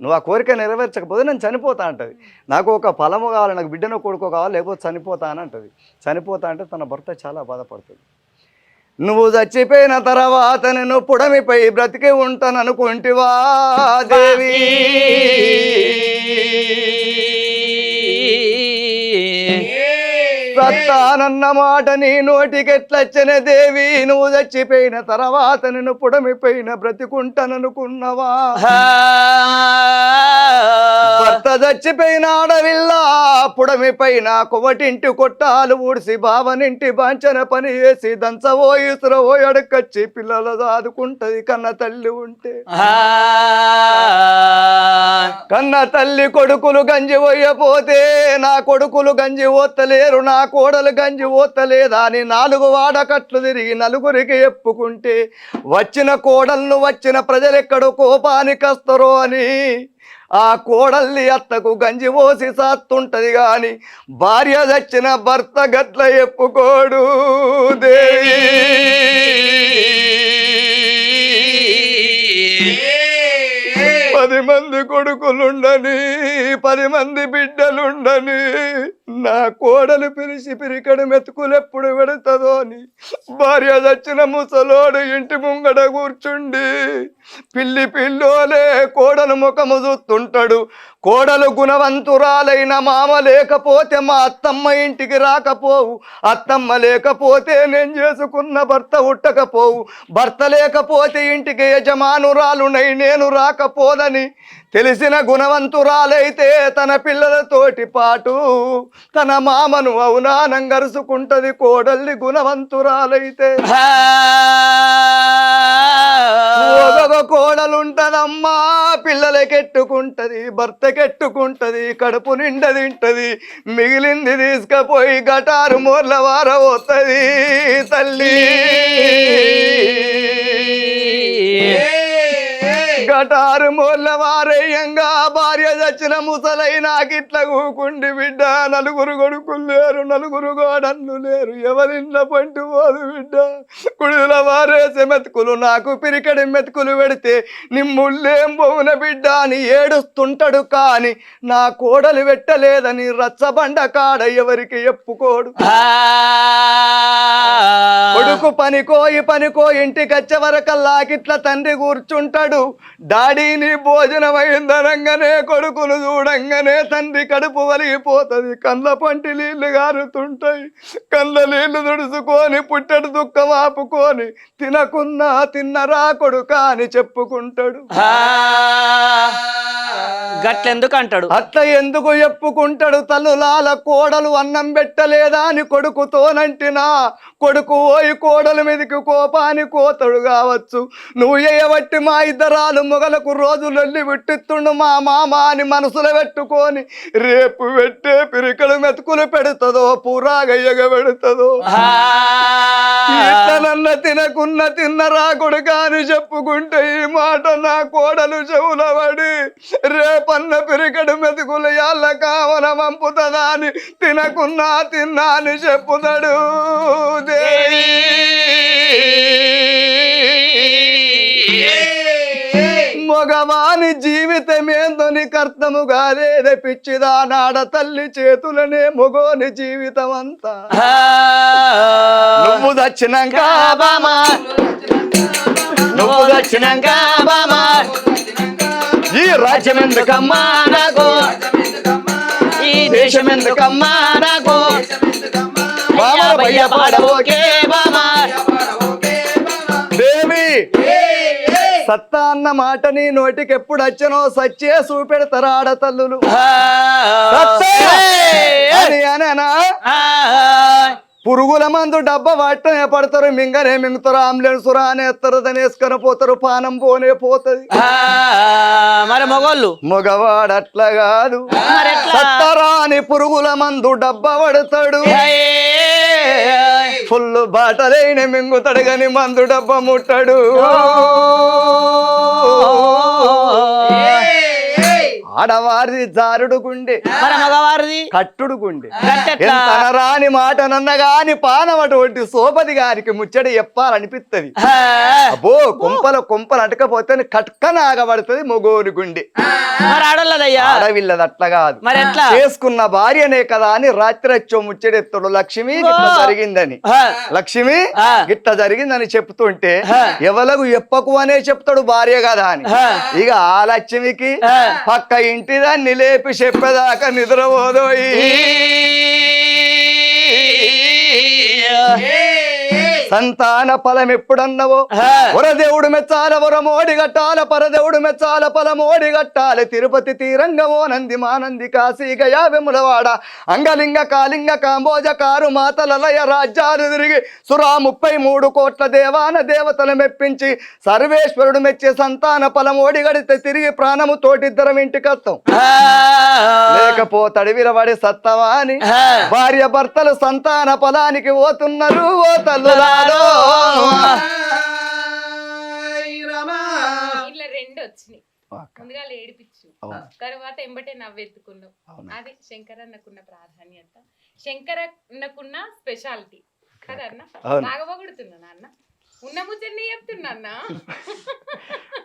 నువ్వు ఆ కోరిక నెరవేర్చకపోతే నేను చనిపోతా అంటది. నాకు ఒక ఫలము కావాలి, నాకు బిడ్డను కొడుకో కావాలి, లేకపోతే చనిపోతా అని అంటది. చనిపోతా అంటే తన భర్త చాలా బాధపడుతుంది. నువ్వు చచ్చిపోయిన తర్వాత నేను పుడమిపై బ్రతికి ఉంటాను అనుకుంటివా దేవి, సత్తానన్న మాట నీ నోటికెట్లచ్చన దేవి, నువ్వు చచ్చిపోయిన తర్వాత నేను పుడమిపైన బ్రతికుంటాననుకున్నవా? భర్త చచ్చిపోయిన ఆడవిల్లా పుడమిపైన కొవటింటి కొట్టాలు ఊడిసి బావనింటి బాంచన పని వేసి దంచవో ఇసురవో ఎడకచ్చి పిల్లలు దాదుకుంటది కన్న తల్లి ఉంటే. కన్న తల్లి కొడుకులు గంజి పోయపోతే నా కొడుకులు గంజి ఓత్తలేరు, నా కోడలు గంజి ఓత్తలేదా అని 4 వాడకట్లు తిరిగి నలుగురికి చెప్పుకుంటే వచ్చిన కోడలను వచ్చిన ప్రజలెక్కడో కోపానికి వస్తారో అని ఆ కోడల్ని అత్తకు గంజి పోసి సాత్తుంటది గాని భార్య చచ్చిన భర్త గట్ల చెప్పుకోడు దేవి. 10 మంది కొడుకులుండని 10 మంది బిడ్డలుండని నా కోడలు పిలిచి పిరికడు మెతుకులు ఎప్పుడు పెడుతుందో అని భార్య చచ్చిన ముసలోడు ఇంటి ముంగడ కూర్చుండి పిల్లి పిల్లోలే కోడలు ముఖము చూస్తుంటాడు. కోడలు గుణవంతురాలైన మామ లేకపోతే మా అత్తమ్మ ఇంటికి రాకపోవు, అత్తమ్మ లేకపోతే నేను చేసుకున్న భర్త ఉట్టకపోవు, భర్త లేకపోతే ఇంటికి యజమానురాలునై నేను రాకపోదని తెలిసిన గుణవంతురాలైతే తన పిల్లలతోటి పాటు తన మామను అవునానం గరుసుకుంటది. కోడల్ని గుణవంతురాలైతే ఒక కోడలుంటదమ్మా, పిల్లలకెట్టుకుంటది, భర్తకెట్టుకుంటది, కడుపు నిండా తింటది, మిగిలింది తీసుకపోయి గటారు మూర్ల వారబోతుంది తల్లి. గటారు మూర్ల వారయ్యంగా భార్య చచ్చిన ముసలై నాకిట్ల కూకుండి బిడ్డ, 4 కొడుకులు లేరు, 4 గోడన్లు లేరు, ఎవరిన్న పంటు పోదు బిడ్డ. కుడుల వారేసే మెతుకులు నాకు పిరికడి మెతుకులు పెడితే నిమ్ముళ్ళేం పోవున బిడ్డ అని ఏడుస్తుంటాడు. కానీ నా కోడలు పెట్టలేదని రచ్చబండ కాడ ఎవరికి చెప్పుకోడు. కొడుకు పనికో ఇంటికి వచ్చే వరకల్లాకిట్ల తండ్రి కూర్చుంటాడు. డాడీని భోజనం అయిందనంగానే కొడుకును చూడంగానే తండ్రి కడుపు వలిగిపోతుంది, కళ్ళ పంటి నీళ్లు గారుతుంటాయి. కళ్ళ నీళ్లు తుడుచుకొని పుట్టడు దుఃఖం ఆపుకొని తినకున్నా తిన్నరా కొడుకా అని చెప్పుకుంటాడు. గట్లెందుకు అంటాడు? అట్ల ఎందుకు చెప్పుకుంటాడు? తల్లులాల కోడలు అన్నం పెట్టలేదా అని కొడుకుతోనంటినా కొడుకు పోయి కోడల మీదకి కోపాని కోతడు కావచ్చు. నువ్వు చేయబట్టి మా ఇద్దరాలు మొగలకు రోజులెళ్ళి విట్టిస్తుండు మా మామ అని మనసులో పెట్టుకొని రేపు పెట్టే పిరికలు మెతుకులు పెడుతుందో పూరాగయ్యగ పెడుతుందో ఇట్లనన్న తినకున్న తిన్నరా కొడుకా అని చెప్పుకుంటే ఈ మాట నా కోడలు చెవుల పడి రేపన్న పిరికడు మెతుకులు యాళ్ళ కావన పంపుతుందా అని తినకున్నా తిన్నా అని చెప్పుతాడు దేవి. మగవాని జీవితమేందో నీకు అర్థము కాదేదే పిచ్చిదా నాడ తల్లి చేతులనే మొగోని జీవితం అంతా. నువ్వు దచ్చినాక బామా నువ్వు దచ్చినాక బామా ఈ రాజ్యం ఎందుకమ్మా నాకు ఈ దేశం ఎందుకమ్మా నాకు భయ్య పాడవోకే బామా దేవి. సత్తా అన్న మాట నీ నోటికి ఎప్పుడు వచ్చనో సచ్చే చూపెడతారు ఆడతల్లులు. అననా పురుగుల మందు డబ్బా వాటనే పడతారు మింగనే మింగుతారు అంబులెన్స్ రానే ఎత్తారు దాన్ని వేసుకొని పోతారు పానం పోనే పోతుంది. మరి మొగోళ్ళు మగవాడు అట్లా కాదు సత్తరాని పురుగుల మందు డబ్బా పడతాడు ఫుల్ బాటలైన మింగుతాడు గాని మందు డబ్బా ముట్టాడు. ఆడవారిది జారుడు గుండె మగవారిది కట్టుడు గుండె. రాని మాట నన్నగాని పానవటువంటి సోపది గారికి ముచ్చడి చెప్పాలనిపిస్తుంది. అబ్బో కుంపలు అటకపోతే కట్కన ఆగబడుతుంది మొగోని గుండె. ఆడవిల్లది అట్లా కాదు చేసుకున్న భార్యనే కదా అని రాత్రి వచ్చో ముచ్చడెత్తుడు లక్ష్మి గిట్ల జరిగిందని లక్ష్మి గిట్ల జరిగిందని చెప్తుంటే ఎవలకు ఎప్పకు అనే చెప్తాడు భార్య కదా అని. ఇక ఆ లక్ష్మికి పక్క ఇంటి దాన్ని లేపి చెప్పేదాకా నిద్రపోదోయి. సంతాన ఫలం ఎప్పుడన్నవో వరదేవుడు మెచ్చాల వరమోడి గట్టాల పరదేవుడు మెచ్చాల ఫలమోడి గట్టాలి. తిరుపతి తీరంగమో నంది మానంది కాశీ గయా వెములవాడ అంగలింగ కాలింగ కాంబోజ కారు మాతలలయ రాజ్యాలు తిరిగి సురా 33 కోట్ల దేవాన దేవతలు మెప్పించి సర్వేశ్వరుడు మెచ్చే సంతాన ఫలం ఓడిగడితే తిరిగి ప్రాణము తోటిద్దరం ఇంటికత్తం లేకపోతడి విరవడి సత్తవా అని భార్య భర్తలు సంతాన ఫలానికి పోతున్నారు. ఓ తల్లులా ఇట్లా రెండు వచ్చినాయి. ముందుగా ఏడిపించు తర్వాత ఎంబటే నవ్వెత్తుకున్నావు. అది శంకరన్నకున్న ప్రాధాన్యత శంకరన్నకున్న స్పెషాలిటీ కదా అన్న. బాగా పొగుడుతున్నా అన్న ఉన్న ముచ్చని చెప్తున్నా అన్న.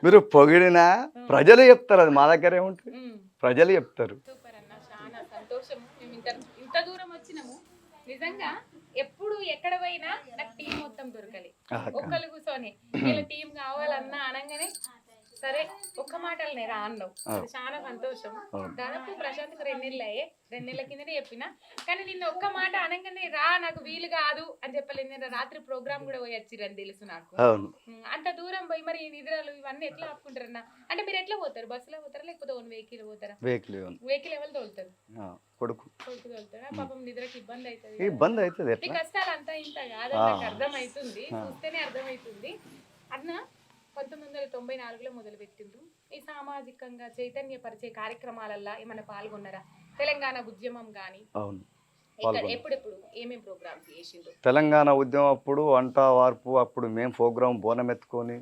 మీరు పొగిడినా ప్రజలు చెప్తారు అది మా దగ్గర ఏముంటుంది ప్రజలు చెప్తారు. సూపర్ అన్న చాలా సంతోషము. మేము ఇంత దూరం వచ్చినాము నిజంగా. ఎప్పుడు ఎక్కడ పోయినా నాకు టీం మొత్తం దొరకలే. ఒక్కరు కూర్చొని వీళ్ళ టీం కావాలన్నా అనగానే సరే ఒక్క మాటలనే రా అన్నావు. చాలా సంతోషం. దాదాపు ప్రశాంత్కి 2 నెలలు అయ్యే 2 నెలల కిందనే చెప్పిన. కానీ నిన్న ఒక్క మాట అనగానే రా నాకు వీలు కాదు అని చెప్పలేదు. నేను రాత్రి ప్రోగ్రామ్ కూడా పోయి వచ్చిరని తెలుసు నాకు. అంత దూరం పోయి మరి నిద్రలు ఇవన్నీ ఎట్లా ఆపుకుంటారన్నా? అంటే మీరు ఎట్లా పోతారు? బస్సులో పోతారా లేకపోతే ఓన్ వెహికల్ పోతారా? వెహికల్ ఎవరు తోలుతారు? కొడుకు తోలుతారా? పాపం నిద్రకి ఇబ్బంది అవుతుంది. ఈ కష్టాలు అంతా ఇంత కాదు నాకు అర్థమవుతుంది. చూస్తేనే అర్థమవుతుంది అన్న. 1994లో మొదలుపెట్టిండ్రు. ఈ సామాజికంగా చైతన్యపరిచే కార్యక్రమాలల్లో ఏమైనా పాల్గొన్నారా? తెలంగాణ ఉద్యమం గానీ ఎప్పుడెప్పుడు ఏమేం ప్రోగ్రామ్స్ చేసిండ్రు? తెలంగాణ ఉద్యమం అప్పుడు వంట వార్పు అప్పుడు మేము ప్రోగ్రాం బోనం ఎత్తుకొని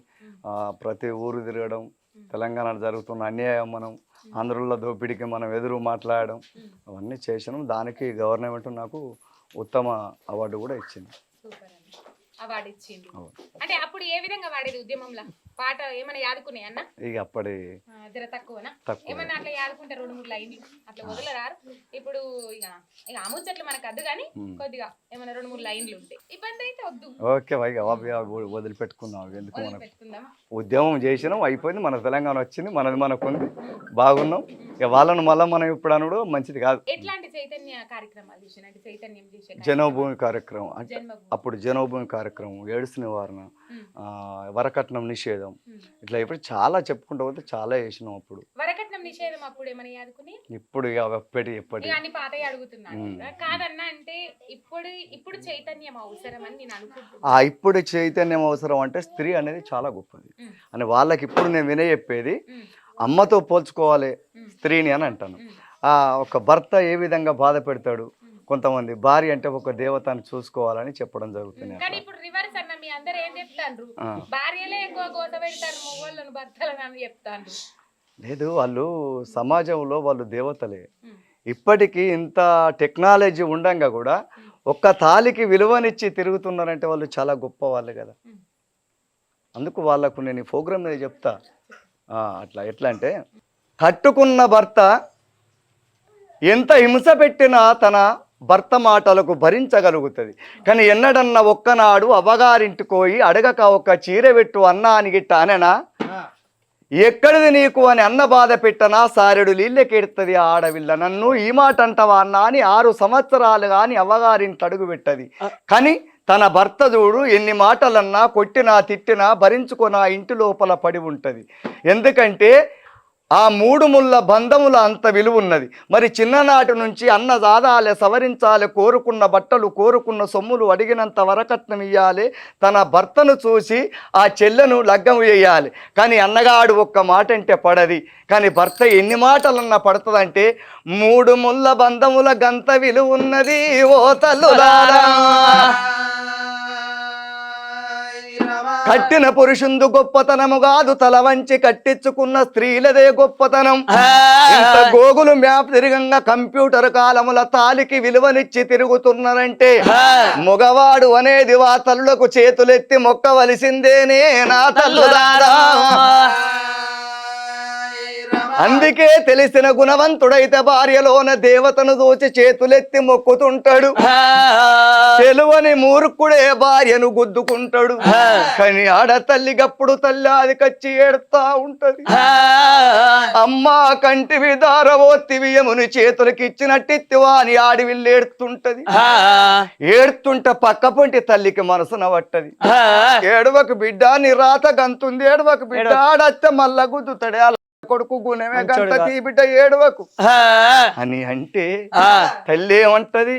ప్రతి ఊరు తిరగడం, తెలంగాణ జరుగుతున్న అన్యాయం మనం ఆంధ్రుల దోపిడీకి మనం ఎదురు మాట్లాడడం అవన్నీ చేసినాం. దానికి గవర్నమెంట్ నాకు ఉత్తమ అవార్డు కూడా ఇచ్చింది. అవార్డు ఇచ్చింది. అంటే అప్పుడు ఏ విధంగా వాడేది ఉద్యమంలో? పాట ఏమైనా యాదుకున్నాయి అన్న? ఇక అప్పటి జర తక్కువనా? ఏమన్నా అట్లా యాదుకుంటే 2-3 లైన్లు అట్లా వదలరారు? ఇప్పుడు ఇక ఆముచ్చట్లు మనకు అద్దు కానీ కొద్దిగా ఏమైనా 2-3 లైన్లు ఉంటాయి. ఇబ్బంది అయితే వద్దు. ఓకే వదిలిపెట్టుకుందాం. ఎందుకు మనకు ఉద్యమం చేసినాం అయిపోయింది. మన తెలంగాణ వచ్చింది, మనది మనకుంది, బాగున్నాం. ఇక వాళ్ళను మళ్ళీ మనం ఇప్పుడు అనుడు మంచిది కాదు. ఎట్లాంటి చైతన్య కార్యక్రమాలు చేసిన? అంటే చైతన్యం చేసే జన్మభూమి కార్యక్రమం, అప్పుడు జన్మభూమి కార్యక్రమం, ఎయిడ్స్ నివారణ, వరకట్నం నిషేధం, ఇట్లా ఇప్పుడు చాలా చెప్పుకుంటూ పోతే చాలా చేసినాం. అప్పుడు వరకట్నం నిషేధం అప్పుడు ఏమని యాదుకుని ఇప్పుడు ఇక ఎప్పటి ఇక అన్ని పాతవి అడుగుతున్నాను కదా. కాదన్నా అంటే ఇప్పుడు చైతన్యం అవసరం అని నేను అనుకుంటున్నాను. ఇప్పుడు చైతన్యం అవసరం అంటే స్త్రీ అనేది చాలా గొప్పది అని వాళ్ళకి ఇప్పుడు నేను వినే చెప్పేది, అమ్మతో పోల్చుకోవాలి స్త్రీని అని అంటాను. ఒక భర్త ఏ విధంగా బాధ పెడతాడు, కొంతమంది భార్య అంటే ఒక దేవతను చూసుకోవాలని చెప్పడం జరుగుతుంది. కానీ ఇప్పుడు రివర్స్ అన్న, మీ అందరు ఏం చెప్తాండ్రు, భార్యలే ఎక్కువ గోత పెడతారు మొగోళ్ళను భర్తలను అని చెప్తాండ్రు. లేదు, వాళ్ళు సమాజంలో వాళ్ళు దేవతలే. ఇప్పటికీ ఇంత టెక్నాలజీ ఉండంగా కూడా ఒక్క తాలికి విలువనిచ్చి తిరుగుతున్నారంటే వాళ్ళు చాలా గొప్ప వాళ్ళు కదా. అందుకు వాళ్ళకు నేను ఈ ప్రోగ్రామ్ మీద చెప్తా. అట్లా ఎట్లా అంటే, కట్టుకున్న భర్త ఎంత హింస పెట్టినా తన భర్త మాటలకు భరించగలుగుతుంది. కానీ ఎన్నడన్నా ఒక్కనాడు అవ్వగారింటికి పోయి అడగక ఒక చీర పెట్టు అన్నా అని గిట్ట అననా, ఎక్కడిది నీకు అని అన్న బాధ పెట్టనా సారెడు నీళ్ళకెడుతుంది ఆడవిల్ల, నన్ను ఈ మాట అంటావా అన్నా అని 6 సంవత్సరాలు కానీ అవ్వగారింటి అడుగు పెట్టది. కానీ తన భర్త చూడు ఎన్ని మాటలన్నా కొట్టినా తిట్టినా భరించుకొని ఆ ఇంటి లోపల పడి ఉంటుంది. ఎందుకంటే ఆ 3 ముళ్ళ బంధముల అంత విలువ ఉన్నది. మరి చిన్ననాటి నుంచి అన్న జాదాలే సవరించాలి, కోరుకున్న బట్టలు కోరుకున్న సొమ్ములు అడిగినంత వరకట్నం ఇవ్వాలి, తన భర్తను చూసి ఆ చెల్లెను లగ్గం వేయాలి. కానీ అన్నగాడు ఒక్క మాట అంటే పడది. కానీ భర్త ఎన్ని మాటలన్నా పడుతుందంటే 3 ముళ్ళ బంధముల గంత విలువ ఉన్నది ఓ తల్లులారా. కట్టిన పురుషుందు గొప్పతనము కాదు, తల వంచి కట్టించుకున్న స్త్రీలదే గొప్పతనం. ఇంత గోగులు మ్యాప్ తిరగంగా కంప్యూటర్ కాలముల తాలికి విలువనిచ్చి తిరుగుతున్నారంటే మగవాడు అనేది వా తల్లులకు చేతులెత్తి మొక్కవలసిందేనే నా తల్లులారా. అందుకే తెలిసిన గుణవంతుడైతే భార్యలోన దేవతను దోచి చేతులెత్తి మొక్కుతుంటాడు. తెలువని మూర్ఖుడే భార్యను గుద్దుకుంటాడు. కానీ ఆడతల్లి గప్పుడు తల్లి అది కచ్చి ఏడుతా ఉంటది. అమ్మా కంటివి దారవోత్తివి యముని చేతులకి ఇచ్చినట్టిత్తివా అని ఆడివిల్లు ఏడుతుంటది. ఏడుతుంట పక్క పొంటి తల్లికి మనసున పట్టది. ఏడవకు బిడ్డ నీ రాత గంతుంది, ఏడవకు బిడ్డ ఆడత్తే మళ్ళా గుద్దుతాడే కొడుకు గుణమే గంట తీ బిడ్డ ఏడవకు అని అంటే తల్లి ఏమంటది,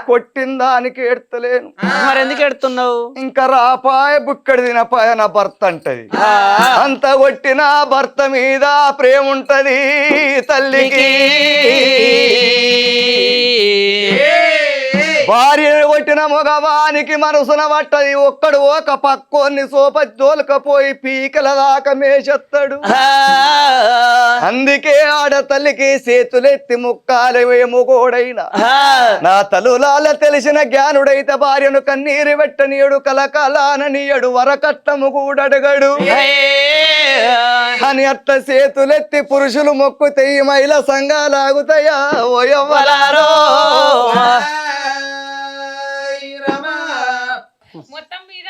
కొట్టిన దానికి ఏడ్తలేను మరి ఎందుకు ఎడుతున్నావు, ఇంకా రాపాయ బుక్కడి తినపాయ నా భర్త అంటది. అంత కొట్టిన భర్త మీద ప్రేమ ఉంటది తల్లికి. భార్యను కొట్టిన మగవానికి మనసున పట్టది. ఒక్కడు ఒక పక్కోన్ని సోపజోలకపోయి పీకల దాకా మేషెత్తాడు. అందుకే ఆడతల్లికి చేతులెత్తి ముక్కాలేమోగోడైనా నా తల్లులాల తెలిసిన జ్ఞానుడైతే భార్యను కన్నీరు పెట్టనీయుడు, కలకలాననీయడు, వరకట్టము కూడా అడగడు. అని అట్ట చేతులెత్తి పురుషులు మొక్కుతే ఈ మహిళ సంఘాలాగుతాయా ఓయవ్వలారో. మొత్తం మీద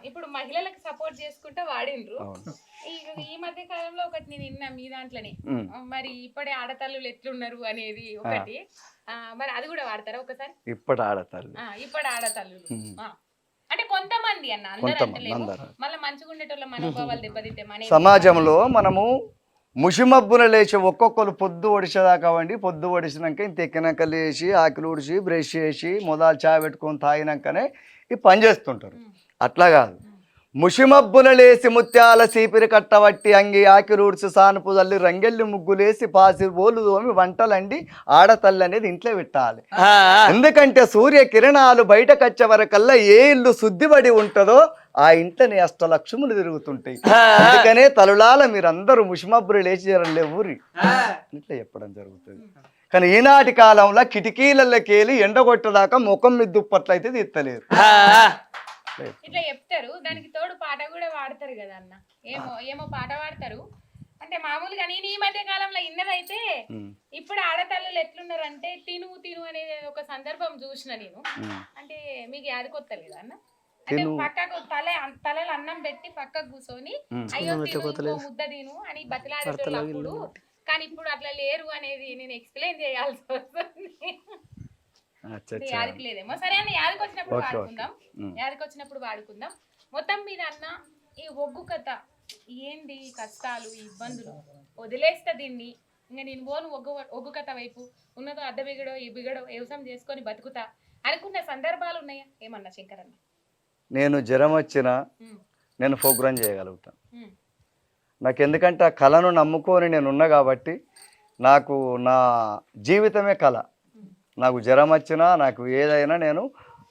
ఇప్పుడు మహిళలకు సపోర్ట్ చేసుకుంటా వాడిండ్రు. ఈ మధ్య కాలంలో ఒకటి నేను విన్నా మీ దాంట్లోనే, మరి ఇప్పటి ఆడతల్లులు ఎట్లున్నారు అనేది ఒకటి, మరి అది కూడా వాడతారా ఒకసారి? ఇప్పటి ఆడతల్లు అంటే కొంతమంది అన్న, అందరూ అంటలేము. మళ్ళీ మంచిగా ఉండేటోళ్ళ మనోభావాలు దెబ్బతింటే మన సమాజంలో మనము ముషిమబ్బున లేచి ఒక్కొక్కరు పొద్దు ఒడిచేదాకా వండి, పొద్దు ఒడిసినాక ఇంత ఎక్కినాక లేచి ఆకిలు ఉడిచి బ్రష్ చేసి మొదలు చాయ్ పెట్టుకొని తాగినాకనే ఈ పని చేస్తుంటారు. అట్లా కాదు, ముషిమబ్బున లేసి ముత్యాల సీపిరి కట్టబట్టి అంగి ఆకిలు ఉడిచి సానుపు తల్లి రంగెల్లి ముగ్గులేసి పాసి బోలు తోమి వంటలండి ఆడతల్లి అనేది ఇంట్లో పెట్టాలి. ఎందుకంటే సూర్య కిరణాలు బయటకు వచ్చే వరకల్లా ఏ ఇల్లు శుద్ధిపడి ఉంటుందో ఆ ఇంట్లోని అష్టలక్ష్ములు తిరుగుతుంటాయి. అందుకనే తలులాల మీరందరూ ముషిమబ్బులు లేచి ఊరి ఇట్లా చెప్పడం జరుగుతుంది. కానీ ఈనాటి కాలంలో కిటికీలకెళ్ళి ఎండగొట్టదాకా ముఖం మీద దుప్పట్లయితే తీస్తలేదు. ఇట్లా చెప్తారు. దానికి తోడు పాట కూడా వాడతారు కదా అన్న, ఏమో పాట వాడతారు. అంటే మామూలుగా నేను ఈ మధ్య కాలంలో ఇన్నదైతే, ఇప్పుడు ఆడతల్లులు ఎట్లున్నారంటే తిను తిను అనేది ఒక సందర్భం చూసిన నేను. అంటే మీకు యాదకొత్తలేదు అన్న, అంటే పక్కకు తలలో అన్నం పెట్టి పక్కకు కూర్చొని అయ్యో తిను ముద్ద తిను అని బతిలాడేటప్పుడు. కానీ ఇప్పుడు అట్లా లేరు అనేది నేను ఎక్స్ప్లెయిన్ చేయాల్సి వస్తుంది. యాదికి లేదేమో. సరే అన్న, యాదికొచ్చినప్పుడు వాడుకుందాం. మొత్తం మీద అన్న ఈ ఒగ్గు కథ ఏంది, కష్టాలు ఇబ్బందులు వదిలేస్తా దీన్ని, ఇంకా నేను పోను ఒగ్గు కథ వైపు, ఉన్నదో అద్దె బిగడో ఈ బిగడో వ్యవసాయం చేసుకొని బతుకుతా అనుకున్న సందర్భాలు ఉన్నాయా ఏమన్నా శంకరన్న? నేను జ్వరం వచ్చినా నేను ప్రోగ్రాం చేయగలుగుతాను. నాకు ఎందుకంటే ఆ కళను నమ్ముకొని నేను ఉన్నా కాబట్టి నాకు నా జీవితమే కళ. నాకు జ్వరం వచ్చినా నాకు ఏదైనా నేను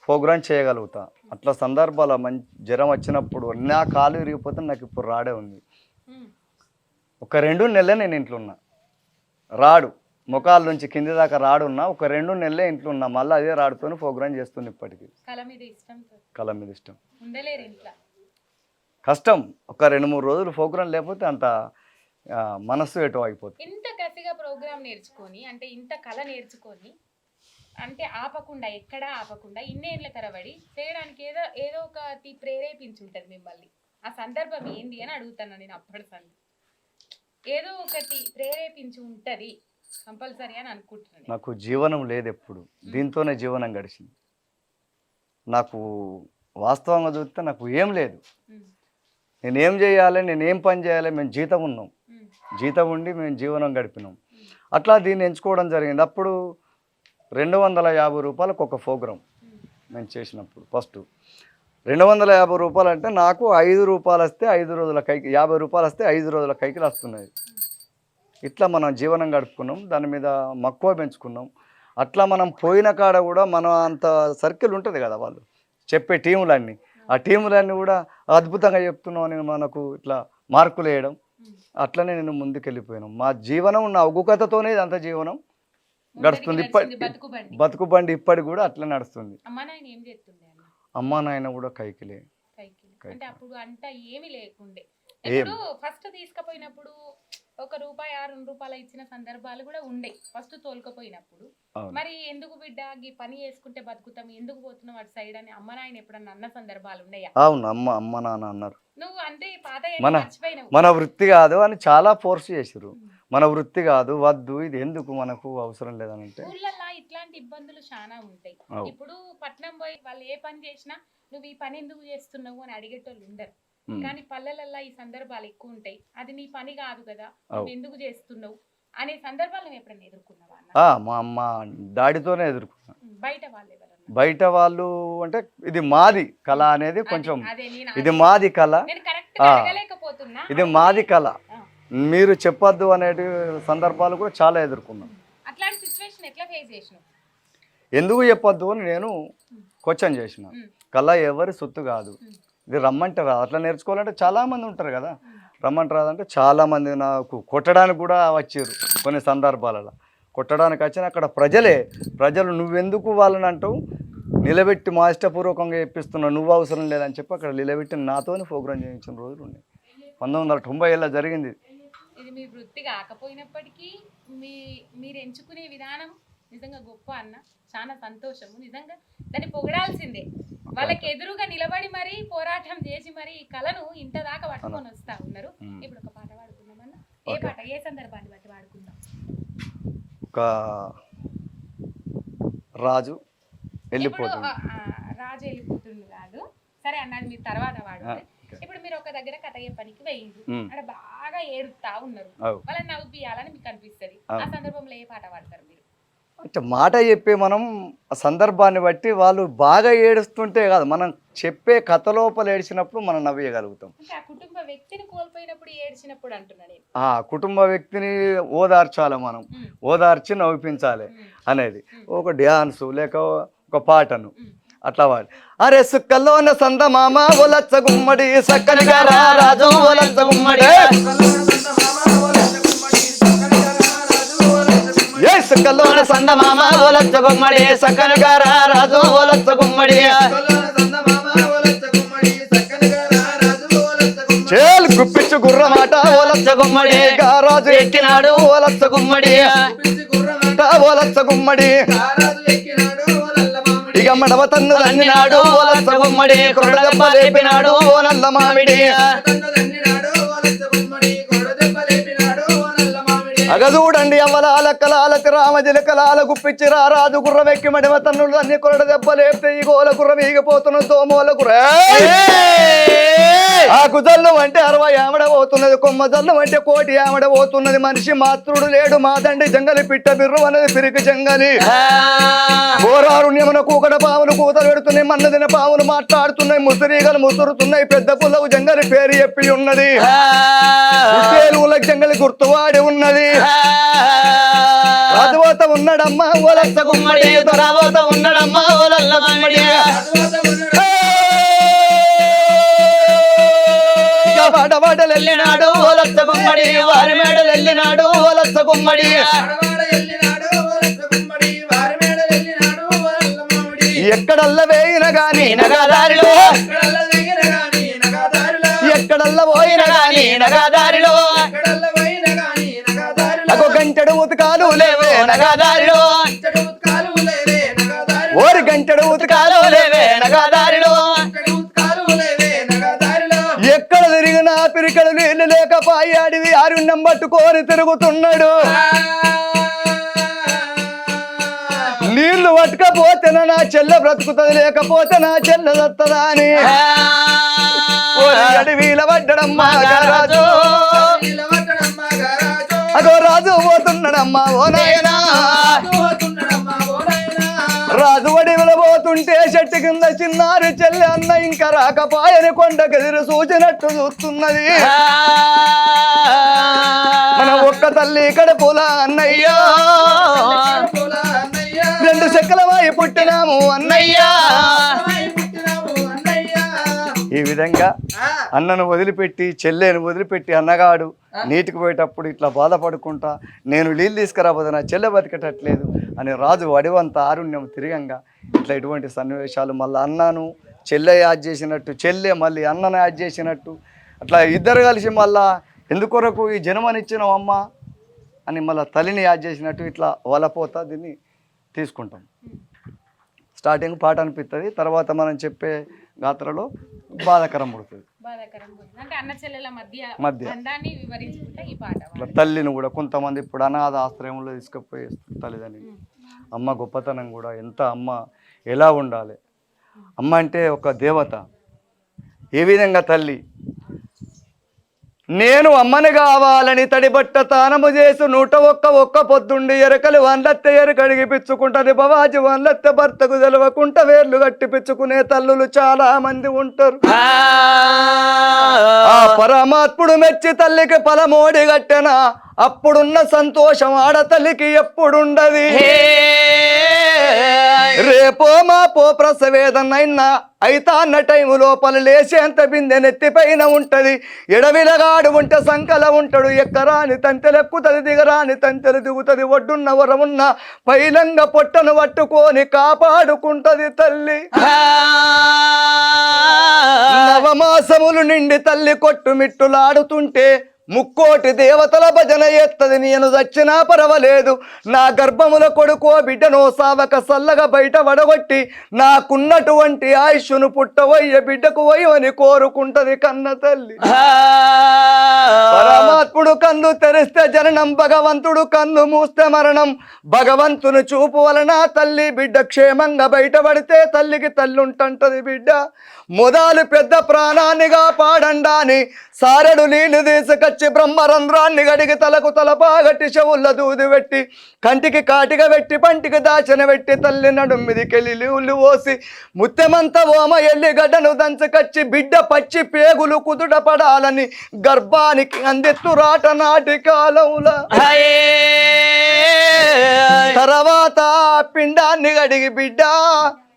ప్రోగ్రాం చేయగలుగుతా. అట్లా సందర్భాల జ్వరం వచ్చినప్పుడు నా కాలు విరిగిపోతే నాకు ఇప్పుడు రాడే ఉంది. ఒక 2 నెలలే నేను ఇంట్లో ఉన్నా, రాడు ముఖాల నుంచి కింది దాకా రాడున్నా, ఒక 2 నెలలే ఇంట్లో ఉన్నా. మళ్ళీ అదే రాడుతో ప్రోగ్రాం చేస్తుంది. ఇప్పటికీ కళ మీద ఇష్టం, కష్టం. ఒక 2-3 రోజులు ప్రోగ్రాం లేకపోతే అంత మనస్సు ఎటు అయిపోతుంది. ఇంత కసిగా ప్రోగ్రామ్ నేర్చుకొని, అంటే ఇంత కళ నేర్చుకొని, అంటే ఆపకుండా ఎక్కడా ఆపకుండా ఇన్నేళ్ల తరబడి చేయడానికి ఏదో ఒకటి ప్రేరేపించుంటది మిమ్మల్ని. ఆ సందర్భం ఏంది అని అడుగుతాను నేను. అప్పటి సంది ఏదో ఒకటి ప్రేరేపించి ఉంటది కంపల్సరీ అని అనుకుంటున్నాను. నాకు జీవనం లేదు, ఎప్పుడు దీంతోనే జీవనం గడిచింది. నాకు వాస్తవంగా చూస్తే నాకు ఏం లేదు. నేనేం చేయాలి, నేనేం పని చేయాలి, మేము జీతం ఉన్నాం, జీతం ఉండి మేము జీవనం గడిపినాం. అట్లా దీన్ని ఎంచుకోవడం జరిగింది. అప్పుడు 250 రూపాయలకు ఒక ప్రోగ్రాం నేను చేసినప్పుడు ఫస్ట్ 250 రూపాయలు అంటే నాకు 5 రూపాయలు వస్తే 5 రోజుల కైకి, 50 రూపాయలు వస్తే 5 రోజుల కైకి వస్తున్నాయి. ఇట్లా మనం జీవనం గడుపుకున్నాం, దాని మీద మక్కువ పెంచుకున్నాం. అట్లా మనం పోయిన కాడ కూడా మనం అంత సర్కిల్ ఉంటుంది కదా, వాళ్ళు చెప్పే టీములన్నీ, ఆ టీములన్నీ కూడా అద్భుతంగా చెప్తున్నాం అని మనకు ఇట్లా మార్కులు వేయడం. అట్లనే నేను ముందుకు వెళ్ళిపోయాను. మా జీవనం నా ఒగ్గుకథతోనే ఇదంతా జీవనం గడుస్తుంది. బతుకు బండి ఇప్పటికి కూడా అట్లా నడుస్తుంది. అమ్మా నాయన కూడా కైకిలే. అంటే అప్పుడు అంట ఏమీ లేకుండే. ఇప్పుడు ఫస్ట్ తీసుకుపోయినప్పుడు ₹1 ₹2 ఇచ్చిన సందర్భాలు కూడా ఉండే ఫస్ట్ తోలుకపోయినప్పుడు. మరి ఎందుకు బిడ్డ ఈ పని చేసుకుంటే బతుకుతాం, ఎందుకు పోతున్నావు అటు సైడ్ అని అమ్మ నాయన ఎప్పుడన్నా అన్న సందర్భాలు ఉన్నాయా? అవును, అమ్మ నాన్న అన్నారు. నువ్వు అంటే పాత మన వృత్తి కాదు అని చాలా ఫోర్స్ చేసారు. మన వృత్తి కాదు, వద్దు, ఇది ఎందుకు మనకు అవసరం లేదని అంటే. ఊళ్ళల్లో ఇట్లాంటి ఇబ్బందులు చాలా ఉంటాయి. ఇప్పుడు పట్నం పోయి వాళ్ళు ఏ పని చేసినా నువ్వు ఈ పని ఎందుకు చేస్తున్నావు అని అడిగేటోళ్ళు ఉండరు. కానీ పల్లెలల్లో ఈ సందర్భాలు ఎక్కువ ఉంటాయి. అది నీ పని కాదు కదా, నువ్వు ఎందుకు చేస్తున్నావు అనే సందర్భాలు నువ్వు ఎప్పుడైనా ఎదుర్కొన్నావా? మా అమ్మ డాడీతోనే ఎదుర్కొన్నా. బయట వాళ్ళు ఎవరన్నా? బయట వాళ్ళు అంటే ఇది మాది కళ అనేది కొంచెం, ఇది మాది కళ, ఇది మాది కళ, మీరు చెప్పొద్దు అనేటి సందర్భాలు కూడా చాలా ఎదుర్కొన్నాను. అట్లాంటి సిచ్యువేషన్ ఎట్లా ఫేస్ చేసినావు? ఎందుకు చెప్పొద్దు అని నేను క్వశ్చన్ చేసిన. కళ ఎవరి సొత్తు కాదు, ఇది రమ్మంటే రాదు. అట్లా నేర్చుకోవాలంటే చాలామంది ఉంటారు కదా, రమ్మంటే రాదంటే చాలామంది నాకు కొట్టడానికి కూడా వచ్చారు. కొన్ని సందర్భాలలో కొట్టడానికి వచ్చిన అక్కడ ప్రజలు నువ్వెందుకు వాళ్ళని అంటావు, నిలబెట్టి మా ఇష్టపూర్వకంగా చెప్పిస్తున్నావు, నువ్వు అవసరం లేదని చెప్పి అక్కడ నిలబెట్టి నాతోనే ప్రోగ్రాం చేయించిన రోజులు ఉన్నాయి. 1990 జరిగింది. ఇది మీ వృత్తి కాకపోయినప్పటికీ మీరు ఎంచుకునే విధానం నిజంగా గొప్ప అన్న, చాలా సంతోషము. నిజంగా దాన్ని పొగడాల్సిందే. వాళ్ళకి ఎదురుగా నిలబడి మరి పోరాటం చేసి మరి ఈ కళను ఇంత దాకా పట్టుకొని వస్తా ఉన్నారు. ఇప్పుడు ఒక పాట పాడుకుందామన్న. ఏ పాట, ఏ సందర్భాన్ని బట్టి పాడుకుందాం? ఒక రాజు వెళ్ళిపోతుంది. రాజు వెళ్ళిపోతుంది కాదు, సరే అన్నది మీరు తర్వాత వాడు. ఇప్పుడు మీరు ఒక దగ్గర కథ పనికి వెయ్యిండు, అక్కడ బాగా ఏడుస్తా ఉన్నారు, వాళ్ళని నవ్వియాలని మీకు అనిపిస్తుంది. ఆ సందర్భంలో ఏ పాట పాడతారు మీరు? అంటే మాట చెప్పే మనం ఆ సందర్భాన్ని బట్టి, వాళ్ళు బాగా ఏడుస్తుంటే కాదు, మనం చెప్పే కథ లోపల ఏడ్చినప్పుడు మనం నవ్వేయగలుగుతాం. కుటుంబ వ్యక్తిని కోల్పోయినప్పుడు ఏడ్చినప్పుడు అంటున్నాను. కుటుంబ వ్యక్తిని ఓదార్చాలి, మనం ఓదార్చి నవ్వించాలి అనేది ఒక డ్యాన్సు లేక ఒక పాటను అట్లా వాడి. అరే సుక్కల్లోన సంద మామ ఒలచ్చ గుమ్మడి సక్కనిగా రాజు ఒలచ్చ గుమ్మడి, ఏ సుక్కల్లోన సంద మామ ఒలచ్చ గుమ్మడి సక్కనిగా రాజు ఒలచ్చ గుమ్మడి, చేలు గుప్పించు గుర్రమాట ఒలచ్చ గుమ్మడి, రాజు ఎక్కినాడు ఒలచ్చ గుమ్మడి, ఒలచ్చ గుమ్మడి, ఇక మడవ తన్ను తన్నినాడు ఒలచ్చ గుమ్మడి, కొరడదెబ్బ లేపినాడు నల్ల మామిడి, అగదూడండి అవ్వలాల కలాలకి రామజిలకలాల గుప్పిచ్చి రారాజు గుర్రం ఎక్కి మడివ తన్నులు అన్ని కొరడ దెబ్బ లేపితే ఈ గోల గుర్రం ఈగిపోతున్న దోమోల గుర్ర, ఆ ఆకు జల్లు అంటే 60 ఆమడ పోతున్నది, కొమ్మ జల్లు అంటే 1 కోటి ఆమడ పోతున్నది. మనిషి మాతృడు లేడు, మాదండి జంగలి పిట్ట బిర్రు అనేది పిరికి జంగలి. ఘోరారుణ్యమున కూకడ పాములు కూతలు పెడుతున్నాయి, మన్నదిన పాములు మాట్లాడుతున్నాయి, ముసురీగలు ముసురుతున్నాయి, పెద్ద పుల్లవు జంగలి పేరు చెప్పి ఉన్నది, ఉత్తేలువులకు జంగలి గుర్తువాడి ఉన్నది. రాజువత ఉన్నాడమ్మా ఓలచ్చ గుమ్మడి, దొరవత ఉన్నాడమ్మా ఓలల్ల గుమ్మడి. వాడవాడలు వెళ్ళినాడు ఓలచ్చ గుమ్మడి, వారి మేడలు వెళ్ళినాడు ఓలచ్చ గుమ్మడి. ఎక్కడల్ల వేయిన గాని నగాదారిలో, ఎక్కడల్ల పోయిన గాని నగాదారిలో, ఒక గంటడు ఉతకాలు లేవే నగాదారిలో, ఓరి గంటడు ఉతకాలు లేవే నగాదారిలో. ఎక్కడ తిరిగినా పిరికలు నీళ్లు లేకపాయి అడివి ఆరుణ్యం పట్టుకొని తిరుగుతున్నాడు. నీళ్లు పట్టుకపోతేనా నా చెల్లె బ్రతుకుతుంది, లేకపోతే నా చెల్లె దత్తదా అని అడవిల పడ్డడమ్మా రాజు. అగో రాజు పోతున్నాడమ్మా ఓ నాయనా. రాజు అడవిలో పోతుంటే చెట్టు కింద చిన్నారి చెల్లె అన్న ఇంకా రాకపాయని కొండ గదిరి చూసినట్టు చూస్తున్నది. మన ఒక్క తల్లి కడుపుల అన్నయ్యా, 2 చెక్కలవాయి పుట్టినాము అన్నయ్యా. ఈ విధంగా అన్నను వదిలిపెట్టి చెల్లెను వదిలిపెట్టి అన్నగాడు నీటికి పోయేటప్పుడు ఇట్లా బాధపడుకుంటా నేను నీళ్ళు తీసుకురాబోదు నా చెల్లె బతికేటట్లేదు అని రాజు అడివంత ఆరుణ్యం తిరిగంగా ఇట్లా ఇటువంటి సన్నివేశాలు మళ్ళీ అన్నను చెల్లె యాద్ చేసినట్టు, చెల్లె మళ్ళీ అన్నను యాద్ చేసినట్టు, అట్లా ఇద్దరు కలిసి మళ్ళా ఎందుకొరకు ఈ జన్మనిచ్చినావు అమ్మ అని మళ్ళీ తల్లిని యాద్ చేసినట్టు ఇట్లా వలపోతా దీన్ని తీసుకుంటాం. స్టార్టింగ్ పాట అనిపిస్తుంది, తర్వాత మనం చెప్పే గాత్రలో బాధాకరం పుడుతుంది. అంటే అన్న చెల్లెల మధ్య తల్లిని కూడా కొంతమంది ఇప్పుడు అనాథ ఆశ్రయంలో తీసుకుపోయి తల్లిదండ్రులు అమ్మ గొప్పతనం కూడా ఎంత, అమ్మ ఎలా ఉండాలి, అమ్మ అంటే ఒక దేవత. ఏ విధంగా తల్లి నేను అమ్మని కావాలని తడిబట్ట తానము చేసి 101 పొద్దుండి ఎరకలు వందత్తే ఎరకడిగి పిచ్చుకుంటది బవాజి వందత్తే భర్తకు తెలవకుంట వేర్లు గట్టి పిచ్చుకునే తల్లులు చాలా మంది ఉంటారు. ఆ పరమాత్ముడు మెచ్చి తల్లికి పలమోడి గట్టెనా అప్పుడున్న సంతోషం ఆడతల్లికి ఎప్పుడుండది. రేపో మాపో ప్రసవేదనైనా అయితా అన్న టైము లోపల లేచేంత బిందె నెత్తిపైన ఉంటది. ఎడవిలగాడు ఉంటే సంకల ఉంటాడు, ఎక్కరాని తంతెలెక్కుతుంది, దిగరాని తంతెలు దిగుతుంది, ఒడ్డున్న వరమున్న పైలంగా పొట్టను పట్టుకొని కాపాడుకుంటది తల్లి. నవమాసములు నిండి తల్లి కొట్టుమిట్టులాడుతుంటే 3 కోటి దేవతల భజన ఎత్తది. నేను చచ్చినా పర్వాలేదు, నా గర్భముల కొడుకో బిడ్డనో సావక సల్లగా బయట వడగొట్టి నాకున్నటువంటి ఆయుష్ను పుట్టవయ్య బిడ్డకు వయ్యని కోరుకుంటది కన్న తల్లి. పరమాత్ముడు కన్ను తెరిస్తే జననం, భగవంతుడు కన్ను మూస్తే మరణం. భగవంతుని చూపు వలన తల్లి బిడ్డ క్షేమంగా బయటపడితే తల్లికి తల్లుంటంటది బిడ్డ. మొదలు పెద్ద ప్రాణాన్నిగా పాడండాని సారెడు నీళ్లు తీసుకొచ్చి బ్రహ్మరంధ్రాన్ని గడిగి తలకు తలపాగట్టి చెవుల్ల దూది పెట్టి కంటికి కాటిగా పెట్టి పంటికి దాచన పెట్టి తల్లి నడుమిదికెళ్ళి నీళ్లు పోసి ముత్తెమంత ఓమ ఎల్లి గడ్డను దంచకచ్చి బిడ్డ పచ్చి పేగులు కుదుట పడాలని గర్భానికి అందెత్తురాట నాటి కాలంలో. తర్వాత పిండాన్ని గడిగి బిడ్డ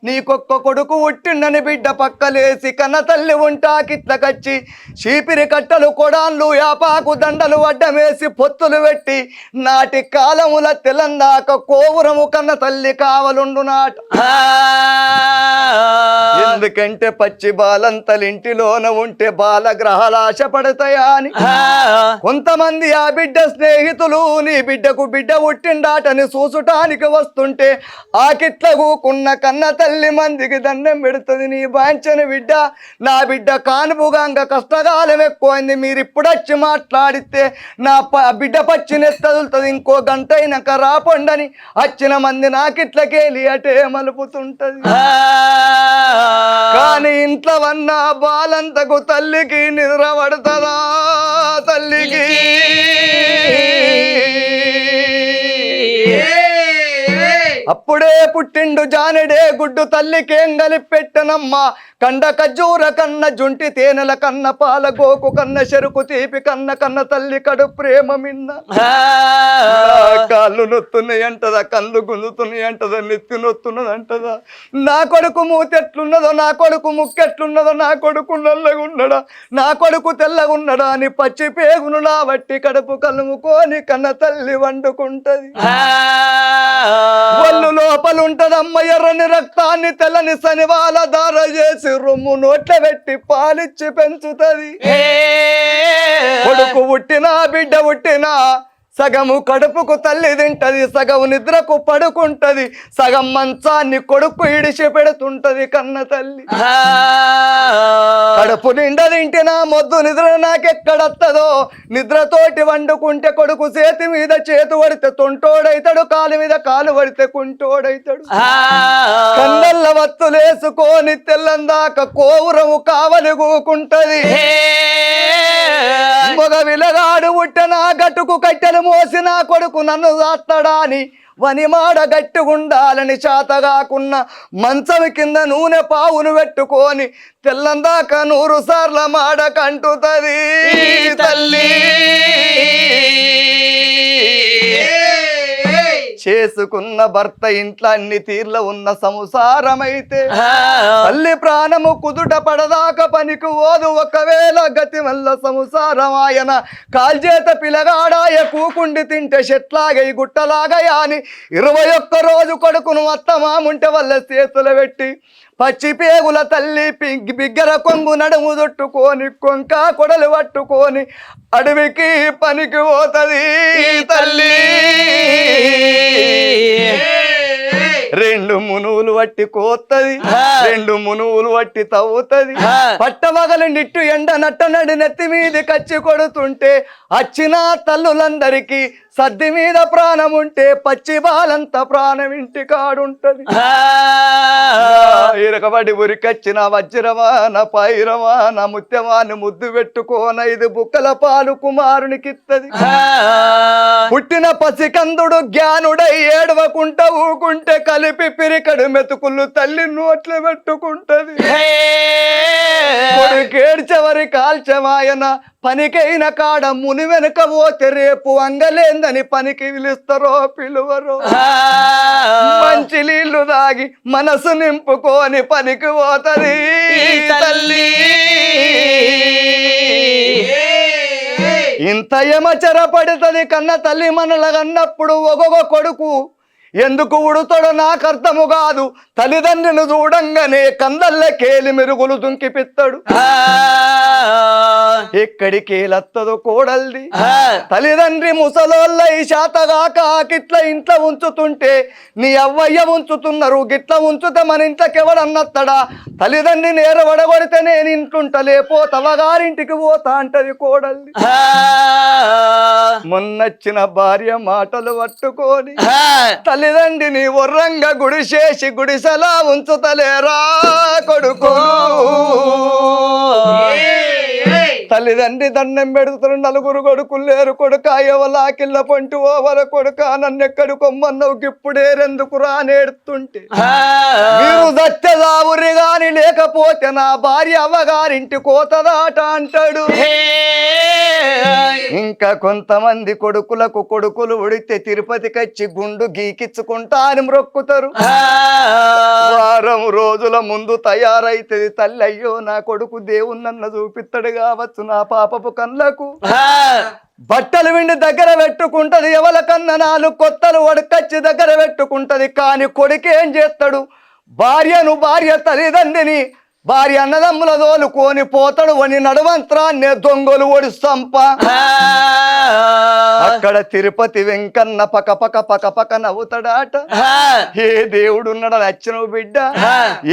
నీకొక్క కొడుకు ఉట్టిండని బిడ్డ పక్కలేసి కన్న తల్లి ఉంటాకిట్లకచ్చి చీపిరి కట్టలు కొడాన్లు యాపాకు దండలు అడ్డమేసి పొత్తులు పెట్టి నాటి కాలముల తెలందాక కోవురము కన్న తల్లి కావలుండు నాట. ఎందుకంటే పచ్చి బాలంతలింటిలోన ఉంటే బాలగ్రహాలు ఆశపడతాయా అని కొంతమంది ఆ బిడ్డ స్నేహితులు నీ బిడ్డకు బిడ్డ ఉట్టిండాటని చూసుటానికి వస్తుంటే ఆకిట్ల కూకున్న కన్న తల్లి తల్లి మందికి దండం పెడుతుంది నీ బాంచని బిడ్డ నా బిడ్డ కానుపుగాంగ కష్టకాలం ఎక్కువైంది మీరు ఇప్పుడు వచ్చి మాట్లాడితే నా బిడ్డ పచ్చినెత్తదులుతుంది ఇంకో గంట అయినాక రాపండని వచ్చిన మంది నాకిట్లకేలి అటే మలుపుతుంటది కానీ ఇంట్లో వన్న బాలంతకు తల్లికి నిద్ర పడుతుందా తల్లికి అప్పుడే పుట్టిండు జానడే గుడ్డు తల్లికేం కలిపెట్టనమ్మా కండ ఖర్జూర కన్న జుంటి తేనెల కన్న పాల గోకు కన్న చెరుకు తీపి కన్న కన్న తల్లి కడు ప్రేమ మిన్న కాళ్ళు నొత్తున్నాయి అంటదా కళ్ళు గుంజుతున్నాయి అంటదా నెత్తి నొత్తున్నది అంటదా నా కొడుకు మూతెట్లున్నదో నా కొడుకు ముక్కెట్లున్నదో నా కొడుకు నల్లగున్నడా నా కొడుకు తెల్లగున్నడా అని పచ్చి పేగును నా బట్టి కడుపు కలుముకొని కన్న తల్లి వండుకుంటది ఒళ్ళు లోపలుంటదమ్మ ఎర్రని రక్తాన్ని తెల్లని శనివాల దార చేసి రొమ్ము నోట్ల పెట్టి పాలిచ్చి పెంచుతది కొడుకు పుట్టినా బిడ్డ పుట్టినా సగము కడుపుకు తల్లి తింటది సగము నిద్రకు పడుకుంటది సగం మంచాన్ని కొడుకు ఇడిచి పెడుతుంటది కన్న తల్లి కడుపు నిండా తింటినా మొద్దు నిద్ర నాకెక్కడత్తదో నిద్రతోటి వండుకుంటే కొడుకు చేతి మీద చేతు పడితే తొంటోడైతాడు కాలు మీద కాలు పడితే కుంటోడైతాడు కన్నెల్ల వత్తులేసుకొని తెల్లందాక కోవురము కావలి కూకుంటది మగ విలగాడు పుట్టిన గట్టుకు కట్టెలు మోసిన కొడుకు నన్ను దాస్తాడా అని వనిమాడ గట్టుగుండాలని చాతగాకున్న మంచం కింద నూనె పావును పెట్టుకొని తెల్లందాక 100 సార్ల మాడ కంటుతది తల్లి చేసుకున్న భర్త ఇంట్లో అన్ని తీర్ల ఉన్న సంసారమైతే తల్లి ప్రాణము కుదుట పడదాక పనికి ఓదు ఒకవేళ గతి వల్ల సంసారం ఆయన కాల్చేత పిలగాడాయ కూకుండి తింటే చెట్లాగై గుట్టలాగయా అని 21 రోజు కొడుకును అత్తమాముంటే వల్ల చేతులు పెట్టి పచ్చి పేగుల తల్లి బిగ్గర కొంగు నడుము దొట్టుకొని కొంక కొడలు పట్టుకొని అడవికి పనికి పోతది తల్లి 2 మునువులు వట్టి కోత్తది 2 మునువులు వట్టి తవ్వుతది పట్టవగలు నిట్టు ఎండ నట్టనడి నెత్తి మీద కచ్చి కొడుతుంటే వచ్చిన తల్లులందరికీ సద్ది మీద ప్రాణం ఉంటే పచ్చి బాలంత ప్రాణం ఇంటి కాడుంటది ఇరకబడి ఉరికొచ్చిన వజ్రమాన పైరమాన ముత్యమాని ముద్దు పెట్టుకోన 5 బుక్కల పాలు కుమారునికిత్తది పుట్టిన పసికందుడు జ్ఞానుడై ఏడవకుంట ఊకుంటే కలిపి పిరికడు మెతుకులు తల్లి నోట్లు పెట్టుకుంటది కొడుకేడ్చవరి కాల్చమాయన పనికైన కాడ ముని వెనుక పోతే రేపు అంగలేందని పనికి పిలుస్తారో పిలువరో మంచి నీళ్లు తాగి మనసు నింపుకొని పనికి పోతది తల్లి ఇంత యమచర పడుతుంది కన్న తల్లి మనలగన్నప్పుడు ఒక్కొక్క కొడుకు ఎందుకు ఉడుతాడో నాకు అర్థము కాదు తల్లిదండ్రిని చూడంగానే కందల్లకేలి మెరుగులు దుంకిపిస్తాడు ఎక్కడికి లత్తదో కోడల్ది తల్లిదండ్రి ముసలోళ్ళ ఈ శాతగాక ఆకిట్ల ఇంట్లో ఉంచుతుంటే నీ అవ్వయ్య ఉంచుతున్నారు గిట్ల ఉంచుతే మన ఇంట్లోకి ఎవడన్నత్తడా తల్లిదండ్రి నేరవడగొడితే నేను ఇంట్లుంటలే పోతవగారింటికి పోతా అంటది కోడల్ది మొన్నొచ్చిన భార్య మాటలు పట్టుకొని తల్లిదండ్రిని ఒర్రంగా గుడిసేసి గుడిసెలా ఉంచుతలేరా కొడుకు తల్లిదండ్రి దండం పెడుతున్నారు 4 కొడుకులు లేరు కొడుక ఎవలాకిళ్ళ పంటి ఓవర కొడుక నన్నెక్కడి కొమ్మన్నావు ఇప్పుడేరెందుకు రానేడుతుంటే మీరు దత్తదావురి గాని లేకపోతే నా భార్య అవ్వగారింటి కోతదాట అంటాడు ఇంకా కొంతమంది కొడుకులకు కొడుకులు ఉడితే తిరుపతికి వచ్చి గుండు గీకిచ్చుకుంటా అని మొక్కుతారు వారం రోజుల ముందు తయారైతుంది తల్లి అయ్యో నా కొడుకు దేవుణ్ణన్న చూపిస్తాడు కావచ్చు నా పాపపు కళ్ళకు బట్టలు విండి దగ్గర పెట్టుకుంటది ఎవరికన్నా 4 కొత్తలు వడకచ్చి దగ్గర పెట్టుకుంటది కానీ కొడుకేం చేస్తాడు భార్య తల్లిదండ్రిని భార్య అన్నదమ్ముల దోలుకొని పోతాడు అని నడువంత్రాన్ని దొంగలు ఒడిస్తంప అక్కడ తిరుపతి వెంకన్న పక పక పక పక నవ్వుతాడాట. ఏ దేవుడు ఉన్నాడు నచ్చినవు బిడ్డ,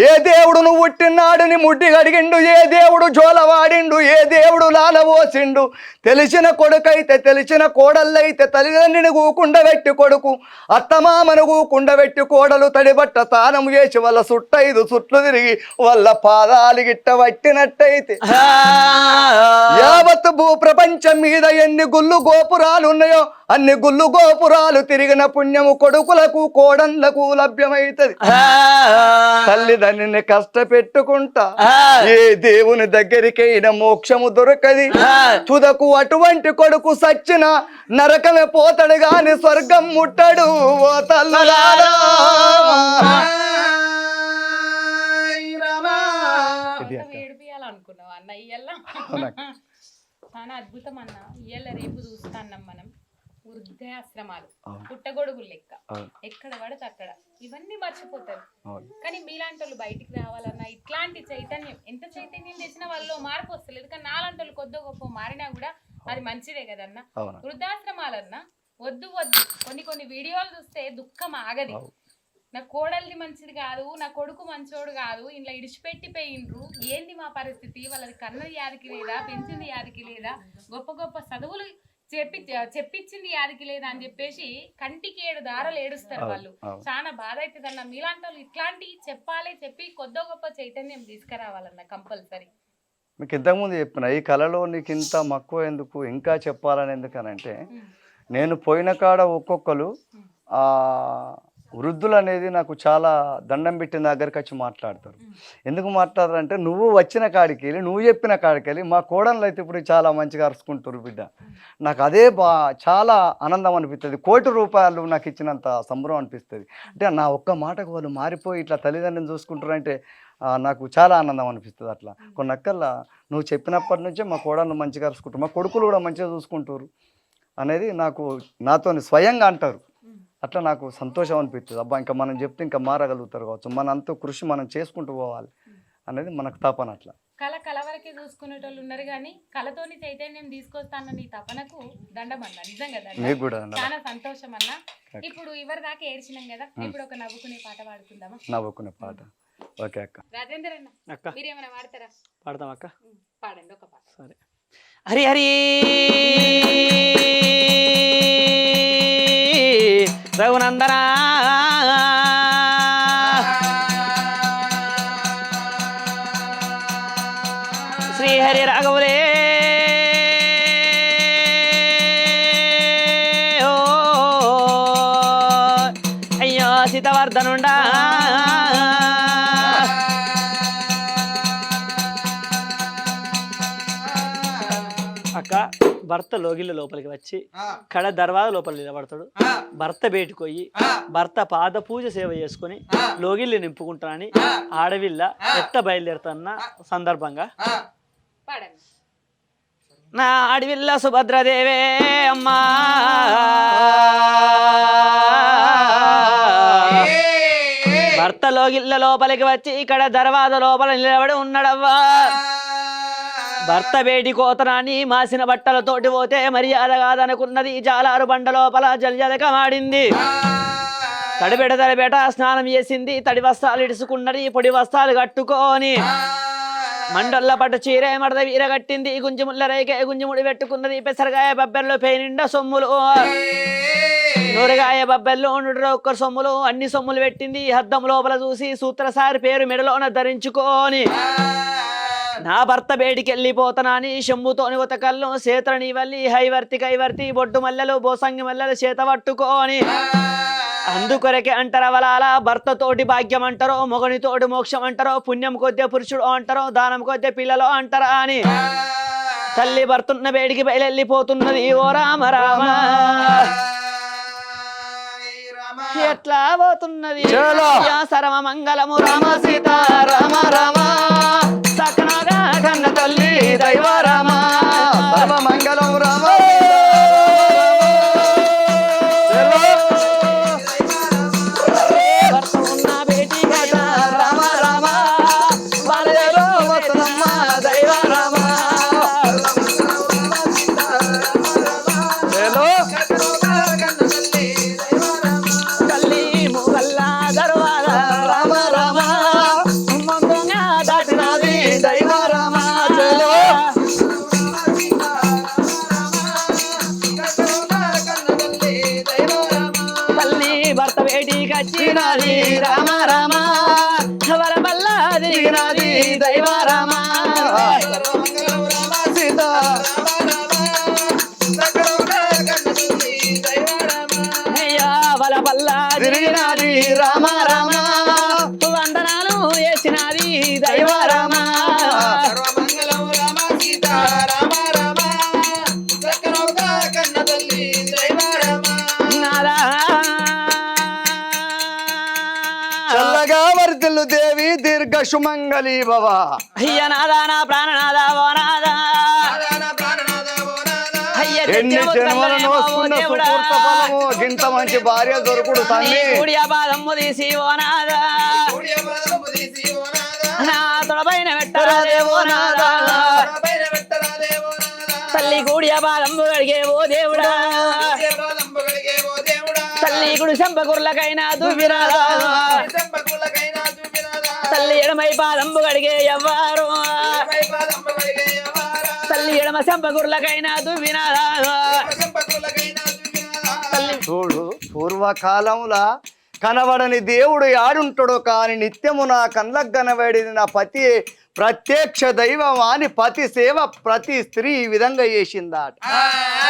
ఏ దేవుడు నువ్వు పుట్టినాడుని ముడ్డి గడిగిండు, ఏ దేవుడు జోలవాడిండు, ఏ దేవుడు లాలబోసిండు. తెలిసిన కొడుకైతే తెలిసిన కోడళ్ళైతే తల్లిదండ్రిని కూకుండబెట్టి కొడుకు, అత్తమామను కూకుండబెట్టి కోడలు తడిబట్ట తానం చేసి వాళ్ళ చుట్టైదు చుట్లు తిరిగి వాళ్ళ పాదాలు గిట్ట పట్టినట్టయితే యావత్ భూ ప్రపంచం మీద ఎన్ని గుళ్ళు గోపురాలు ఉన్నాయో అన్ని గుళ్ళు గోపురాలు తిరిగిన పుణ్యము కొడుకులకు కోడళ్లకు లభ్యమైతది. తల్లిదండ్రిని కష్టపెట్టుకుంటా ఏ దేవుని దగ్గరికైనా మోక్షము దొరకది. తుదకు అటువంటి కొడుకు సచ్చిన నరకమే పోతాడు గాని స్వర్గం ముట్టడు. ఓ తల్లులారా ఏడిపియాలనుకున్నావు అన్న ఇయ్యాల చాలా అద్భుతం అన్న. ఇయ్యాల రేపు చూస్తాన్నాం మనం వృద్ధాశ్రమాలు, పుట్టగొడుగులు లెక్క ఎక్కడ పడితే అక్కడ ఇవన్నీ మర్చిపోతారు. కానీ మీలాంటి వాళ్ళు బయటికి రావాలన్నా ఇట్లాంటి చైతన్యం, ఎంత చైతన్యం తెచ్చినా వాళ్ళు మార్పు వస్తలేదు. కానీ నాలాంటి వాళ్ళు కొద్ది గొప్ప మారినా కూడా అది మంచిదే కదన్నా. వృద్ధాశ్రమాలన్నా వద్దు వద్దు, కొన్ని వీడియోలు చూస్తే దుఃఖం ఆగది. నా కోడల్ది మంచిది కాదు, నా కొడుకు మంచోడు కాదు, ఇంట్లో ఇడిచిపెట్టి పోయిండ్రు, ఏంది మా పరిస్థితి, వాళ్ళది కన్నది యాదికి లేదా, పెంచింది యాదికి లేదా, గొప్ప గొప్ప చదువులు చెప్పించింది యాదికి లేదా అని చెప్పేసి కంటికి 7 దారాలు ఏడుస్తారు వాళ్ళు. చాలా బాధ అవుతుంది అన్న. మీలాంటి వాళ్ళు ఇట్లాంటివి చెప్పాలి, చెప్పి కొద్ది గొప్ప చైతన్యం తీసుకురావాలన్న కంపల్సరీ. మీకు ఇంతకుముందు చెప్పిన ఈ కళలో నీకు ఇంత మక్కువ ఎందుకు, ఇంకా చెప్పాలని ఎందుకనంటే, నేను పోయిన కాడ ఒక్కొక్కరు వృద్ధులు అనేది నాకు చాలా దండం పెట్టిన దగ్గరికి వచ్చి మాట్లాడతారు. ఎందుకు మాట్లాడతారంటే, నువ్వు వచ్చిన కాడికి వెళ్ళి నువ్వు చెప్పిన కాడికి వెళ్ళి మా కోడళ్ళు అయితే ఇప్పుడు చాలా మంచిగా అరుచుకుంటారు బిడ్డ. నాకు అదే చాలా ఆనందం అనిపిస్తుంది. 1 కోటి రూపాయలు నాకు ఇచ్చినంత సంబరం అనిపిస్తుంది. అంటే నా ఒక్క మాటకు వాళ్ళు మారిపోయి ఇట్లా తల్లిదండ్రులను చూసుకుంటారంటే నాకు చాలా ఆనందం అనిపిస్తుంది. అట్లా కొన్ని అక్కల్లా నువ్వు చెప్పినప్పటి నుంచే మా కోడళ్ళు మంచిగా అరుచుకుంటారు, మా కొడుకులు కూడా మంచిగా చూసుకుంటారు అనేది నాకు నాతో స్వయంగా అంటారు. అట్లా నాకు సంతోషం అనిపిస్తుంది. అబ్బా ఇంకా మనం చెప్తే ఇంకా మారగలుగుతారు కావచ్చు, మనంతా కృషి మనం చేసుకుంటూ పోవాలి అనేది మనకు తపన. అట్లా కళ వరకే చూసుకునేటోళ్ళు ఉన్నారు కానీ కళతోని చైతన్యం తీసుకొస్తాన్న నీ తపనకు దండమన్న. నిజంగా మీకు కూడా చాలా సంతోషం అన్న. ఇప్పుడు ఎవరి దాకా ఏడ్చినాం కదా, ఇప్పుడు ఒక నవ్వుకునే పాట పాడుకుందామా? నవ్వుకునే పాట. ఓకే అక్క. రాజేందర్ అన్న అక్క మీరేమైనా పాడతారా? పాడతాం అక్క. పాడండి ఒక పాట. సరే. హరి హరి రఘునందన శ్రీహరి రాఘవులే అయ్యో సీతవర్ధనుండా అక్క. భర్త లోగిళ్ళ లోపలికి వచ్చి కడ దర్వాజ లోపల నిలబడతాడు. భర్త బయటకు పోయి భర్త పాద పూజ సేవ చేసుకుని లోగిల్లు నింపుకుంటానని ఆడవిల్ల ఎట్ట బయలుదేరుతున్న సందర్భంగా నా ఆడవిల్ల సుభద్రదేవే అమ్మా భర్త లోగిళ్ళ లోపలికి వచ్చి ఇక్కడ దర్వాజ లోపల నిలబడి ఉన్నాడవ్వా. భర్త వేడి కోతనాన్ని మాసిన బట్టలతోటి పోతే మర్యాద కాదనుకున్నది. జాలారు బండ లోపల జలజలకమాడింది. తడిబెట స్నానం చేసింది. తడి వస్త్రాలు ఇడుచుకున్నది. పొడి వస్త్రాలు కట్టుకొని మండొల్ల పట్టు చీరే మడత వీర కట్టింది. గుంజుముళ్ళ రైకే గుంజుముడి పెట్టుకున్నది. పెసరగాయ బబ్బెల్లో పేనిండ సొమ్ములు, నూరగాయ బబ్బెల్లో 1 సొమ్ములు, అన్ని సొమ్ములు పెట్టింది. హద్దం లోపల చూసి సూత్రసారి పేరు మెడలోన ధరించుకొని నా భర్త బేడికి వెళ్ళిపోతానని శంభుతోని ఉతకల్లో సేత్రని వల్లి కైవర్తి బొడ్డు మల్లెలు బోసంగి మల్లెలు చేత పట్టుకొని అందుకొరకే అంటారా వలాల భర్తతోటి భాగ్యం అంటారో, మొగనితోటి మోక్షం అంటారో, పుణ్యం కొద్దే పురుషుడు అంటారో, దానం కొద్దే పిల్లలు అంటారా అని తల్లి భర్తున్న బేడికి బయలుపోతున్నది. ఓ రామ రామ ఎట్లా పోతున్నది సరమ మంగళము రామ సీత రామ రామ సకనగా కన్న తల్లి దైవ రామ సర్వ మంగళం రామ భర్త ఉన్న బేటీ కదా రామ రామ బాలదేవ ఇచ్చినది రామ రామ వరమల్లాది దిగినది దైవ రామ సీత అయ్యా వరమల్లాది తిరిగినది రామ రామ వందనాలు వేసినది దైవ రామ నాదా చల్లగా వర్ధిల్లు దేవి దీర్ఘ సుమంగళి భవ అయ్య నాదా నా ప్రాణనాదా ఓ నాదా అయ్య ఎన్ని జన్మలను వస్తున్న సుకూర్త ఫలము గింత మంచి భార్య దొరుకుడు తల్లి కూడి అపాదమ్ము తీసి ఓ నాదా నా తొడపైన పెట్టరాదే ఓ నాదా తల్లి కూడి అపాదమ్ము గడిగే ఓ దేవుడా తల్లి కుడి సంపకుర్లకైనా దువ్విరాదా తల్లి ఎడమై పాదంబు గడిగే ఎవ్వారు తల్లి ఎడమ సంపకుర్లకైనా దువ్వినాదా చూడు పూర్వకాలములా కనబడని దేవుడు యాడుంటాడో కాని నిత్యము నా కళ్ళకు కనబడిన నా పతి ప్రత్యక్ష దైవం అని పతి సేవ ప్రతి స్త్రీ ఈ విధంగా చేసిందాట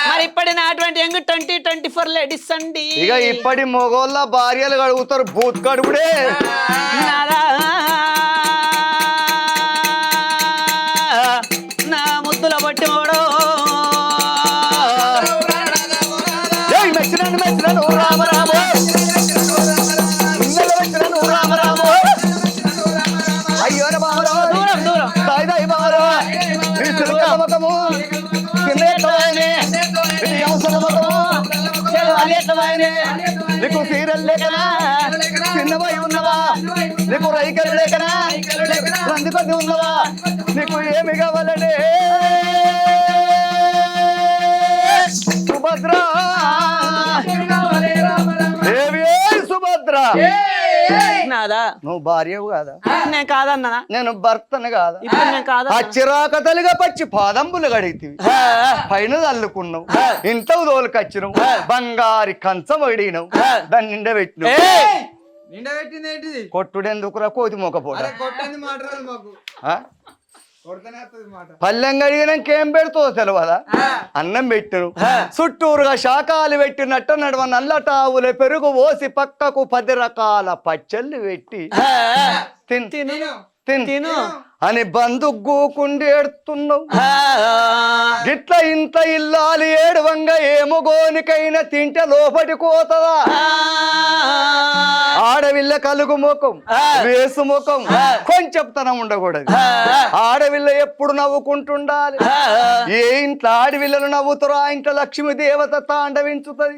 మరి ఇప్పటి నాటువంటి యంగ్ 2024 లేడీస్ అండి ఇక ఇప్పటి మొగోళ్ళ భార్యలు కడుగుతారు భూత్ కడుగుడే నాదా నా ముద్దుల బట్టి మోడో ఏయ్ మెచ్చినాను రామ రామ ఇన్నెల మెచ్చినాను రామ రామ అయ్యో బామరా దూరం దూరం దాయి దాయి బామరా నీ తిరుమల మతము తిన్నేత్తవాయనే నీ అవసర మతము చెలవాలేత్తవాయనే నీకు సీరల్ లేకనా చిన్నవై ఉన్నవా నీకు రైకలు లేకనా రంది కొద్ది ఉన్నవా నీకు ఏమి కావాలనే సుభద్ర దేవి సుభద్ర నాదా నువ్వు భార్యవు కాదా నేను కాదన్నా నేను భర్తను కాదా ఇప్పుడు నేను కాదా ఆ చిరాకతలుగా పచ్చి పాదంబులు గడిగితివి పైన చల్లుకున్నావు ఇంట్లో తోలుకొచ్చినావు బంగారి కంచం వడినావు దాన్ని నిండా పెట్టినావు నిండబెట్టింది ఏంటిది కొట్టుడెందుకురా కోతి మొకపోట కొట్టంది మాట రాదు మాకు కొడతనే వస్తుంది మాట పల్లెం కడిగినాక ఏం పెడుతుందో తెలియదా అన్నం పెట్టిను చుట్టూరుగా శాకాలు పెట్టినట్టు నడువ నల్లటావుల పెరుగు పోసి పక్కకు 10 రకాల పచ్చళ్ళు పెట్టి తిన్ తిన్ తిను అని బందుగ్గుకుండి ఏడుతున్నావు గిట్ల ఇంత ఇల్లాలి ఏడువంగా ఏమో గోనికైనా తింటే లోపటి కోతదా ఆడవిల్ల కలుగు ముఖం వేసు ముఖం కొంచెంతనం ఉండకూడదు ఆడవిల్ల ఎప్పుడు నవ్వుకుంటుండాలి ఏ ఇంట్లో ఆడవిల్లలు నవ్వుతారో ఆ ఇంట్లో లక్ష్మీ దేవత తాండవించుతుంది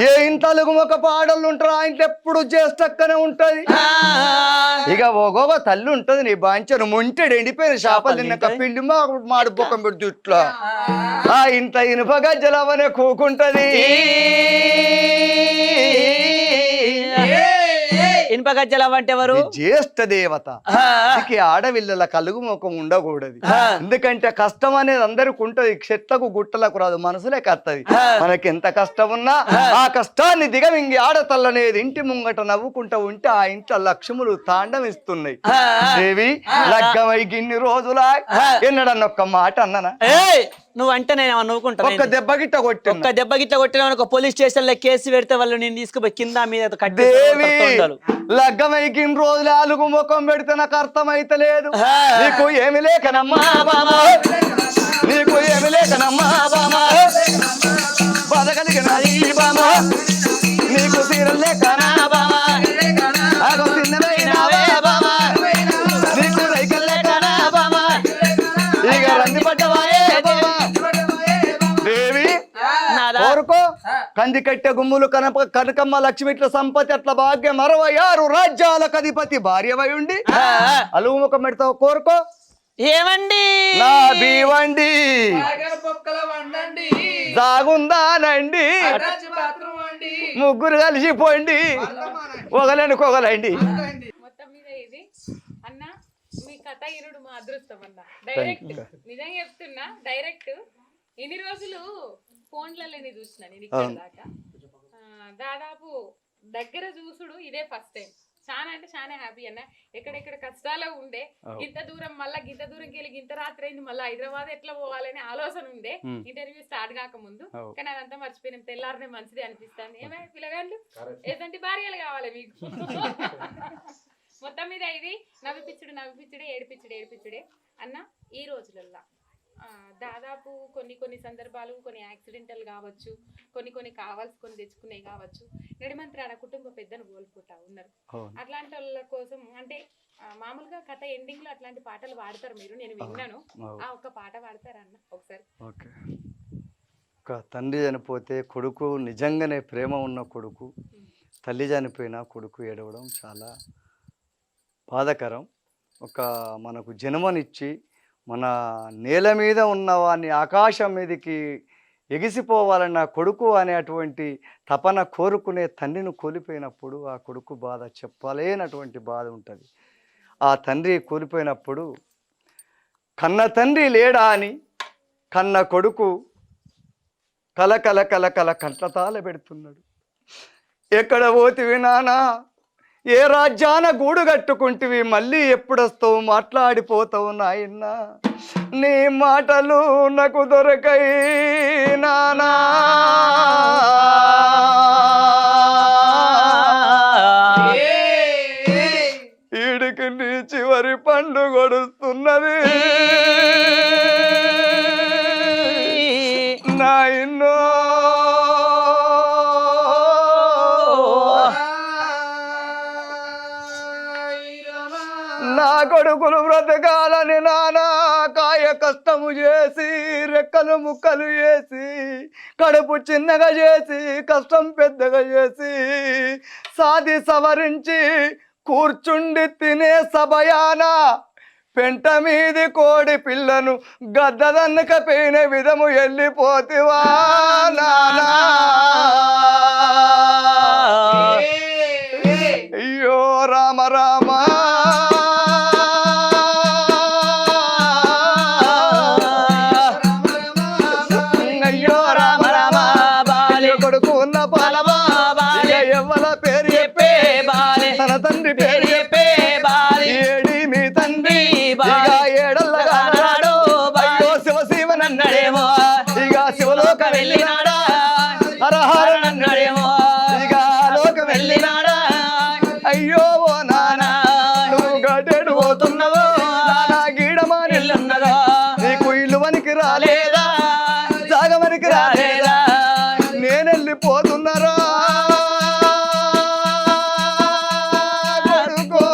ఏ ఇంట్లో అలుగు ముఖ పాడలు ఉంటారో ఆ ఇంట్లో ఎప్పుడు జ్యేష్ఠక్కనే ఉంటది ఇక ఒగోగ తల్లి ఉంటది నీ బాంచను ముంటెడు ఎండిపోయిన చేపలు తిన్నాక పిండి మాడు బొక్కం పెడుతూ ఇట్లా ఆ ఇంత ఇనుప గజ్జలవనే కూకుంటది ఇనుప గజ్జలు అంటే ఎవరు జ్యేష్ఠ దేవత ఆడవిల్లల కలుగు ముఖం ఉండకూడదు ఎందుకంటే కష్టం అనేది అందరికి ఉంటది చెట్లకు గుట్టలకు రాదు మనసులే కత్తది మనకి ఎంత కష్టం ఉన్నా ఆ కష్టాన్ని దిగమింగి ఆడతల్లనేది ఇంటి ముంగట నవ్వుకుంటూ ఉంటే ఆ ఇంట్లో లక్ష్ములు తాండవిస్తున్నాయి దేవి లగ్గమై గిన్ని రోజులా ఎన్నడన్న ఒక్క మాట అన్ననా నువ్వు అంటే నేను నవ్వుకుంటా ఒక్క దెబ్బ గిట్ట కొట్టి ఒక్క దెబ్బ గిట్ట కొట్టిన ఒక పోలీస్ స్టేషన్ లో కేసు పెడితే వాళ్ళు నేను తీసుకుపోయి కింద మీద దేవి లగ్గమై గిన్ని రోజులు అలుగు ముఖం పెడితే నాకు అర్థమైతలేదు నీకు ఏమి లేకనమ్మా బామా నీకు ఏమి లేకనమ్మా బామా బతకలిగినది బామా నీకు సీరలు లేకనా బామా అగో తిన్నదైనావే బామా నీకు రైకలు లేకనా బామా ఇక రంది పడ్డవాయే బామా దేవి కోరుకో కంది కట్టె గుమ్ములు కనకమ్మ లక్ష్మిట్ల సంపత్తి అట్ల భాగ్యం 66 రాజ్యాలకు అధిపతి భార్యవై ఉండి అలుగు ముఖం పెడతావు కోరుకో ఏమండి నా బీవండి పొక్కల వండండి సాగుందానండి బాత్రూమ్ అండి ముగ్గురు కలిసిపోండి ఒకలనుకోగలండి మొత్తం మీద ఇది అన్న మీ కథ ఇరుడు మా అదృష్టం అన్న డైరెక్ట్ నిజంగా చెప్తున్నా డైరెక్ట్ ఇన్ని రోజులు ఫోన్లలోనే చూసిన నేను ఇక్కడ దాకా దాదాపు దగ్గర చూసుడు ఇదే ఫస్ట్ టైం. చాలా అంటే చాలా హ్యాపీ అన్న. ఎక్కడెక్కడ కష్టాలు ఉండే, ఇంత దూరం మళ్ళీ గింత దూరంకి వెళ్ళి గింత రాత్రి అయింది, మళ్ళీ హైదరాబాద్ ఎట్లా పోవాలనే ఆలోచన ఉండే ఇంటర్వ్యూ స్టార్ట్ కాక ముందు. కానీ అదంతా మర్చిపోయినాం. తెల్లారినే మంచిది అనిపిస్తుంది. ఏమైనా పిల్లగాళ్ళు ఏదంటే భార్యలు కావాలి మీకు. మొత్తం మీద ఇది నవ్విపిచ్చుడే ఏడిపిచ్చుడే అన్న. ఈ రోజులల్లో దాదాపు కొన్ని సందర్భాలు, కొన్ని యాక్సిడెంటల్ కావచ్చు, కొన్ని కావాల్సి తెచ్చుకునే కావచ్చు, నడిమంత్రాల కుటుంబ పెద్దను కోల్పోతా ఉన్నారు. అట్లాంటి వాళ్ళ కోసం అంటే మామూలుగా కథ ఎండింగ్ లో అట్లాంటి పాటలు పాడతారు మీరు, నేను విన్నాను. ఆ ఒక్క పాట పాడతారా అన్న ఒకసారి? ఓకే. ఒక తండ్రి చనిపోతే కొడుకు, నిజంగానే ప్రేమ ఉన్న కొడుకు, తల్లి చనిపోయినా కొడుకు ఏడవడం చాలా బాధాకరం. ఒక మనకు జన్మనిచ్చి మన నేల మీద ఉన్న వాడిని ఆకాశం మీదకి ఎగిసిపోవాలన్న కొడుకు అనేటువంటి తపన కోరుకునే తండ్రిని కోల్పోయినప్పుడు ఆ కొడుకు బాధ చెప్పలేనటువంటి బాధ ఉంటుంది. ఆ తండ్రి కోల్పోయినప్పుడు కన్న తండ్రి లేడా అని కన్న కొడుకు కల కంటతాల పెడుతున్నాడు. ఎక్కడ పోతివి నానా, ఏ రాజ్యాన గూడు కట్టుకుంటివి, మళ్ళీ ఎప్పుడొస్తావు, మాట్లాడిపోతావు నాయన్న, నీ మాటలు నాకు దొరకై నానా. ఈడికి నీ చివరి పండు గడుస్తున్నది నాయన్నో. నా కొడుకులు బ్రతకాలని నానా కాయ కష్టము చేసి, రెక్కలు ముక్కలు చేసి, కడుపు చిన్నగా చేసి, కష్టం పెద్దగా చేసి, సాది సవరించి కూర్చుండి తినే సభయాన పెంట మీది కోడి పిల్లను గద్దదన్నకపోయిన విధము వెళ్ళిపోతివా నానా. అయ్యో రామ రామ, అయ్యో రామ రామ, కొడుకు ఉన్న పాలమా ఎవ్వల పేరు చెప్పే బాలే, తన తండ్రి పేరు చెప్పే బాలే, ఏడి మీ తండ్రి ఏడల్లగా నాడు, అయ్యో శివశివనన్నాడేమో, ఇక శివలోక వెళ్ళినాడా, హరహర నన్నాడేమో, ఇక లోక వెళ్ళినాడా. అయ్యో ఓ నానా, నువ్వు గడ్డెడు పోతున్నావో, నానా గీడమా నిల్లున్నదా, నీకు ఇల్లు వనికి రాలేదా, జాగమనికి రాలేదా, నేనెళ్ళిపోతున్నారా కొడుకో,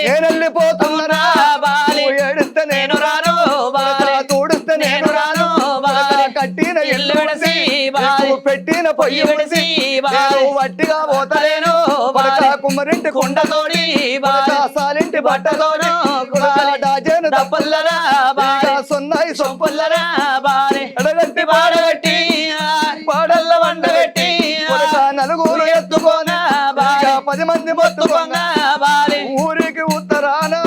నేనెళ్ళిపోతున్నారా, ఏడిస్తే నేను రాను, తోడిస్తే నేను రాను, కట్టిన ఇల్లు విడిసి, పెట్టిన పొయ్యి విడిసి, వట్టిగా పోతలేను, కుమ్మరింటి కుండతోడి, సాలింటి బట్టతోడు, డాజేను దప్పల్లరా, సొన్నాయి సొంపుల్లరా, ఎడగట్టి పాడగట్టి పాడల్ల వండబెట్టి, నలుగురు ఎత్తుకోనా, 10 మంది మొత్తుకోగా, ఊరికి ఉత్తరానా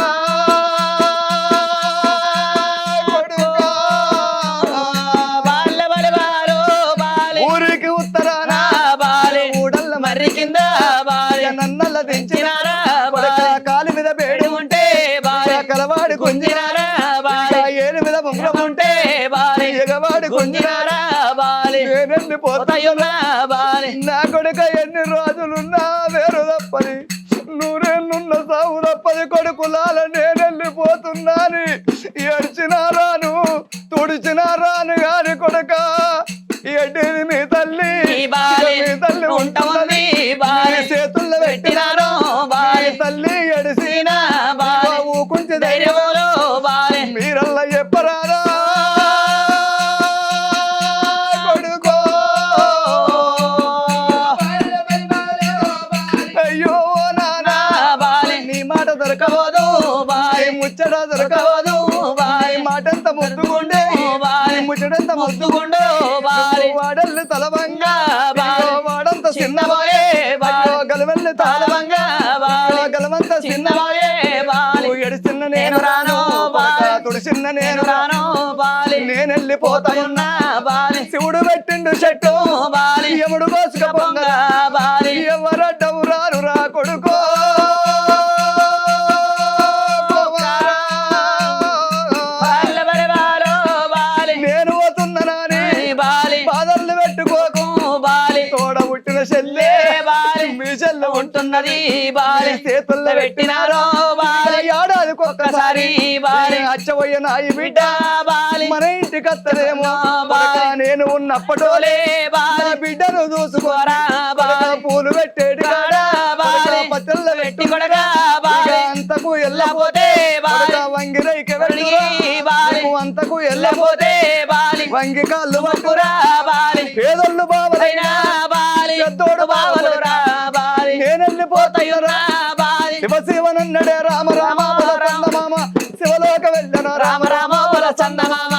ఊరికి ఉత్తరానా ఊడల్ల మర్రి కింద నన్నల్ల దించినారా, కాలు మీద బేడి ఉంటే కలవాడి గుంజినారా, ఏలు మీద బొమ్మలం ఉంటే ఎగవాడి గుంజినారా, నేనెళ్ళిపోతాయున్నా నా కొడుక ఎన్ని రోజులున్నా వేరు తప్పని, నూరేళ్ళున్న సాగు తప్పది కొడుకులాల నేనెళ్ళిపోతున్నాని, ఏడ్చినా రాను తుడిచినా రాను గాని కొడుక ఎడ్డిది మీ తల్లి, మీ తల్లి ఉంటుంది చేతుల్లో పెట్టినారు, తల్లి ఎడిసిన ఊకుంచి ధైర్యములో మీరల్లా చెప్పరారా కొడుకో. అయ్యో నానా, నీ మాట దొరకబోదు, ముచ్చట దొరకబోదు, మాటంత ముద్దుగుండే, ముచ్చటంత ముద్దుగుండే, వాడల్ని తలవంగా వాడంత చిన్నబోయే, గలవల్ని తాళవంగా గలవంత చిన్నబోయే, ఎడిసిన నేను రాను, తుడిసిన నేను రాను, నేనెళ్ళిపోతాయున్నా, శివుడు పెట్టిండు పెట్టు బాలి యముడు కోసుక పొంగ బాలి ఎవరడ్డవు రారు రా కొడుకో బాల బలవాలో బాలి నేను పోతున్నానని బాలి బాధలు పెట్టుకోకు బాలి తోడ పుట్టిన చెల్లె బాలి మీ చెల్లె ఉంటున్నది బాలి చేతుల్లో పెట్టినారో బాలి ఏడాదికి ఒక్కసారి బాలి అచ్చబోయే నాయి బిడ్డ బాలి మన ఇంటికి వస్తదేమో బాలి నేను ఉన్నప్పటోలే బాలి బిడ్డను చూసుకోరా బాలి పూలు పెట్టేటి కాడా బాలి పచ్చళ్ళ పెట్టి కొడగా బాలి అంతకు వెళ్ళపోతే బాలి వంగిరైకి బాలి అంతకు వెళ్ళపోతే బాలి వంగి కాళ్ళు పురా బాలి పేదోళ్ళు బావలైనా బాలి పెద్దోడు బావలురా బాలి నేను వెళ్ళిపోతాయురా బాలి శివ శివనన్నడే రామ రామ మామ శివలోక వెళ్ళను రామ రామ వల చందమామ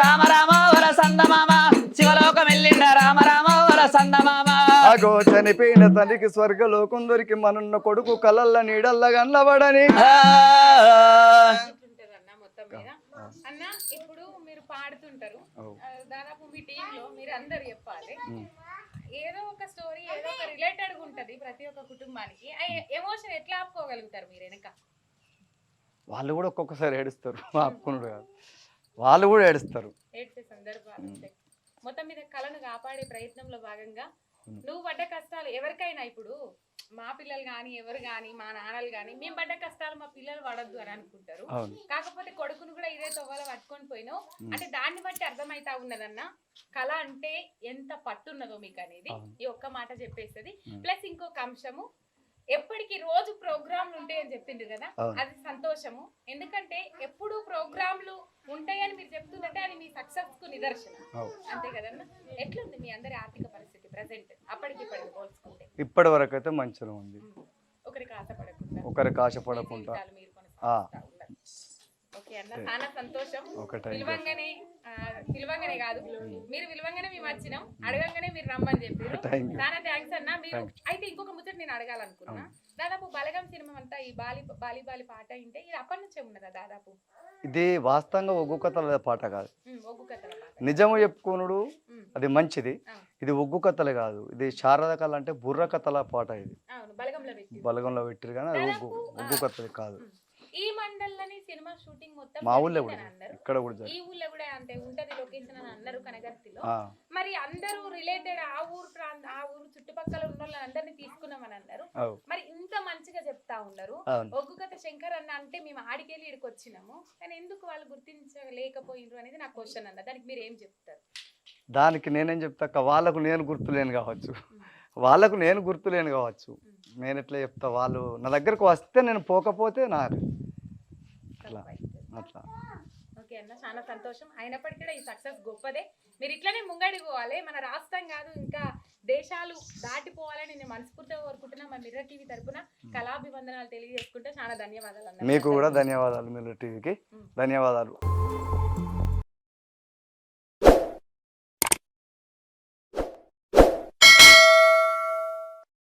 రామ రామ వల సందమామ శివలోకం వెళ్ళిండ రామ రామ వల సందమామ అగో చనిపోయిన తల్లికి స్వర్గలోకం దొరికి మనున్న కొడుకు కలల్ల నీడల్ల గన్నబడని ఉంటదన్న మొత్తం మీద అన్న ఇప్పుడు మీరు పాడుతుంటారు దాదాపు మీ టీంలో మీరు అందరు చెప్పాలి ఏదో ఒక స్టోరీ ఏదో ఒక రిలేటెడ్ ఉంటది ప్రతి ఒక్క కుటుంబానికి ఎమోషన్ ఎట్లా ఆపుకోగలుగుతారు మీరు వెనక వాళ్ళు కూడా ఒక్కొక్కసారి ఏడుస్తారు ఆపుకున్నాడు కాదు వాళ్ళు కూడా ఏడుస్తారు ఏడ్చే సందర్భాలు ఉంటాయి మొత్తం మీద కళను కాపాడే ప్రయత్నంలో భాగంగా నువ్వు పడ్డ కష్టాలు ఎవరికైనా ఇప్పుడు మా పిల్లలు కానీ ఎవరు కానీ మా నాన్నలు కానీ మేము పడ్డ కష్టాలు మా పిల్లలు పడద్దు అని అనుకుంటారు కాకపోతే కొడుకును కూడా ఇదే తొవ్వలో పట్టుకొని పోయినావు అంటే దాన్ని బట్టి అర్థమైతా ఉన్నదన్న కళ అంటే ఎంత పట్టున్నదో మీకు అనేది ఈ ఒక్క మాట చెప్పేస్తుంది ప్లస్ ఇంకొక అంశము ఎప్పటికి రోజు ప్రోగ్రాంలు ఉంటాయని చెప్పిండ్రు కదా అది సంతోషము ఎందుకంటే ఎప్పుడు ప్రోగ్రాంలు ఉంటాయని మీరు చెప్తుందంటే అది మీ సక్సెస్ కు నిదర్శనం అంతే కదన్నా ఎట్లుంది మీ అందరి ఆర్థిక పరిస్థితి ప్రెసెంట్ అప్పటికి ఇప్పటికి పోల్చుకుంటే ఇప్పటి వరకు అయితే మంచిగా ఉంది ఒకరికి ఆశపడకుండా ఒకరికి ఆశపడకుండా మీరు కొనసాగిస్తా ఉన్నారు. ఓకే అన్న చాలా సంతోషం పిలవంగానే కాదు మీరు పిలవంగానే మేము వచ్చినాం అడగంగానే మీరు రమ్మని చెప్పారు చాలా థ్యాంక్స్ అన్న మీరు అయితే ఇంకొక ముచ్చట నేను అడగాలనుకున్నా దాదాపు బలగం సినిమా అంతా ఈ బాలి బాలి బాలి పాట అంటే ఇది అప్పటి నుంచే ఉన్నదా దాదాపు ఇది వాస్తవంగా ఒగ్గు కథల పాట కాదు ఒగ్గు కథల పాట నిజము చెప్పుకోనుడు అది మంచిది ఇది ఒగ్గు కథలే కాదు ఇది శారద కథ అంటే బుర్ర కథల పాట ఇది బలగంలో పెట్టిరు కానీ అది ఒగ్గు కథలు కాదు ఈ మండల్లోని సినిమా షూటింగ్ మొత్తం మా ఊళ్ళో కూడా ఇక్కడ కూడా ఈ ఊళ్ళో కూడా అంతే ఉంటది లొకేషన్ అని అన్నారు కనగర్తిలో మరి అందరూ రిలేటెడ్ ఆ ఊరు చుట్టుపక్కల ఉన్న వాళ్ళందరినీ తీసుకున్నామని అన్నారు మరి ఇంత మంచిగా చెప్తా ఉన్నారు ఒగ్గు కథ శంకర్ అన్న అంటే మేము ఆడికెళ్ళి ఇక్కడికి వచ్చినాము కానీ ఎందుకు వాళ్ళు గుర్తించలేకపోయినరు అనేది నా క్వశ్చన్ అన్న దానికి మీరు ఏం చెప్తారు దానికి నేనేం చెప్తా వాళ్ళకు నేను గుర్తులేను కావచ్చు నేను ఎట్లా చెప్తా వాళ్ళు నా దగ్గరకు వస్తే నేను పోకపోతే నాకు అట్లా ఓకే అన్న చాలా సంతోషం అయినప్పటికీ కూడా ఈ సక్సెస్ గొప్పదే మీరు ఇట్లనే ముంగడికి పోవాలి మన రాష్ట్రం కాదు ఇంకా దేశాలు దాటిపోవాలని నేను మనస్ఫూర్తిగా కోరుకుంటున్నా మా మిర్రర్ టీవీ తరపున కళాభివందనాలు తెలియజేసుకుంటే చాలా ధన్యవాదాలు మీకు కూడా ధన్యవాదాలు మిర్రర్ టీవీకి ధన్యవాదాలు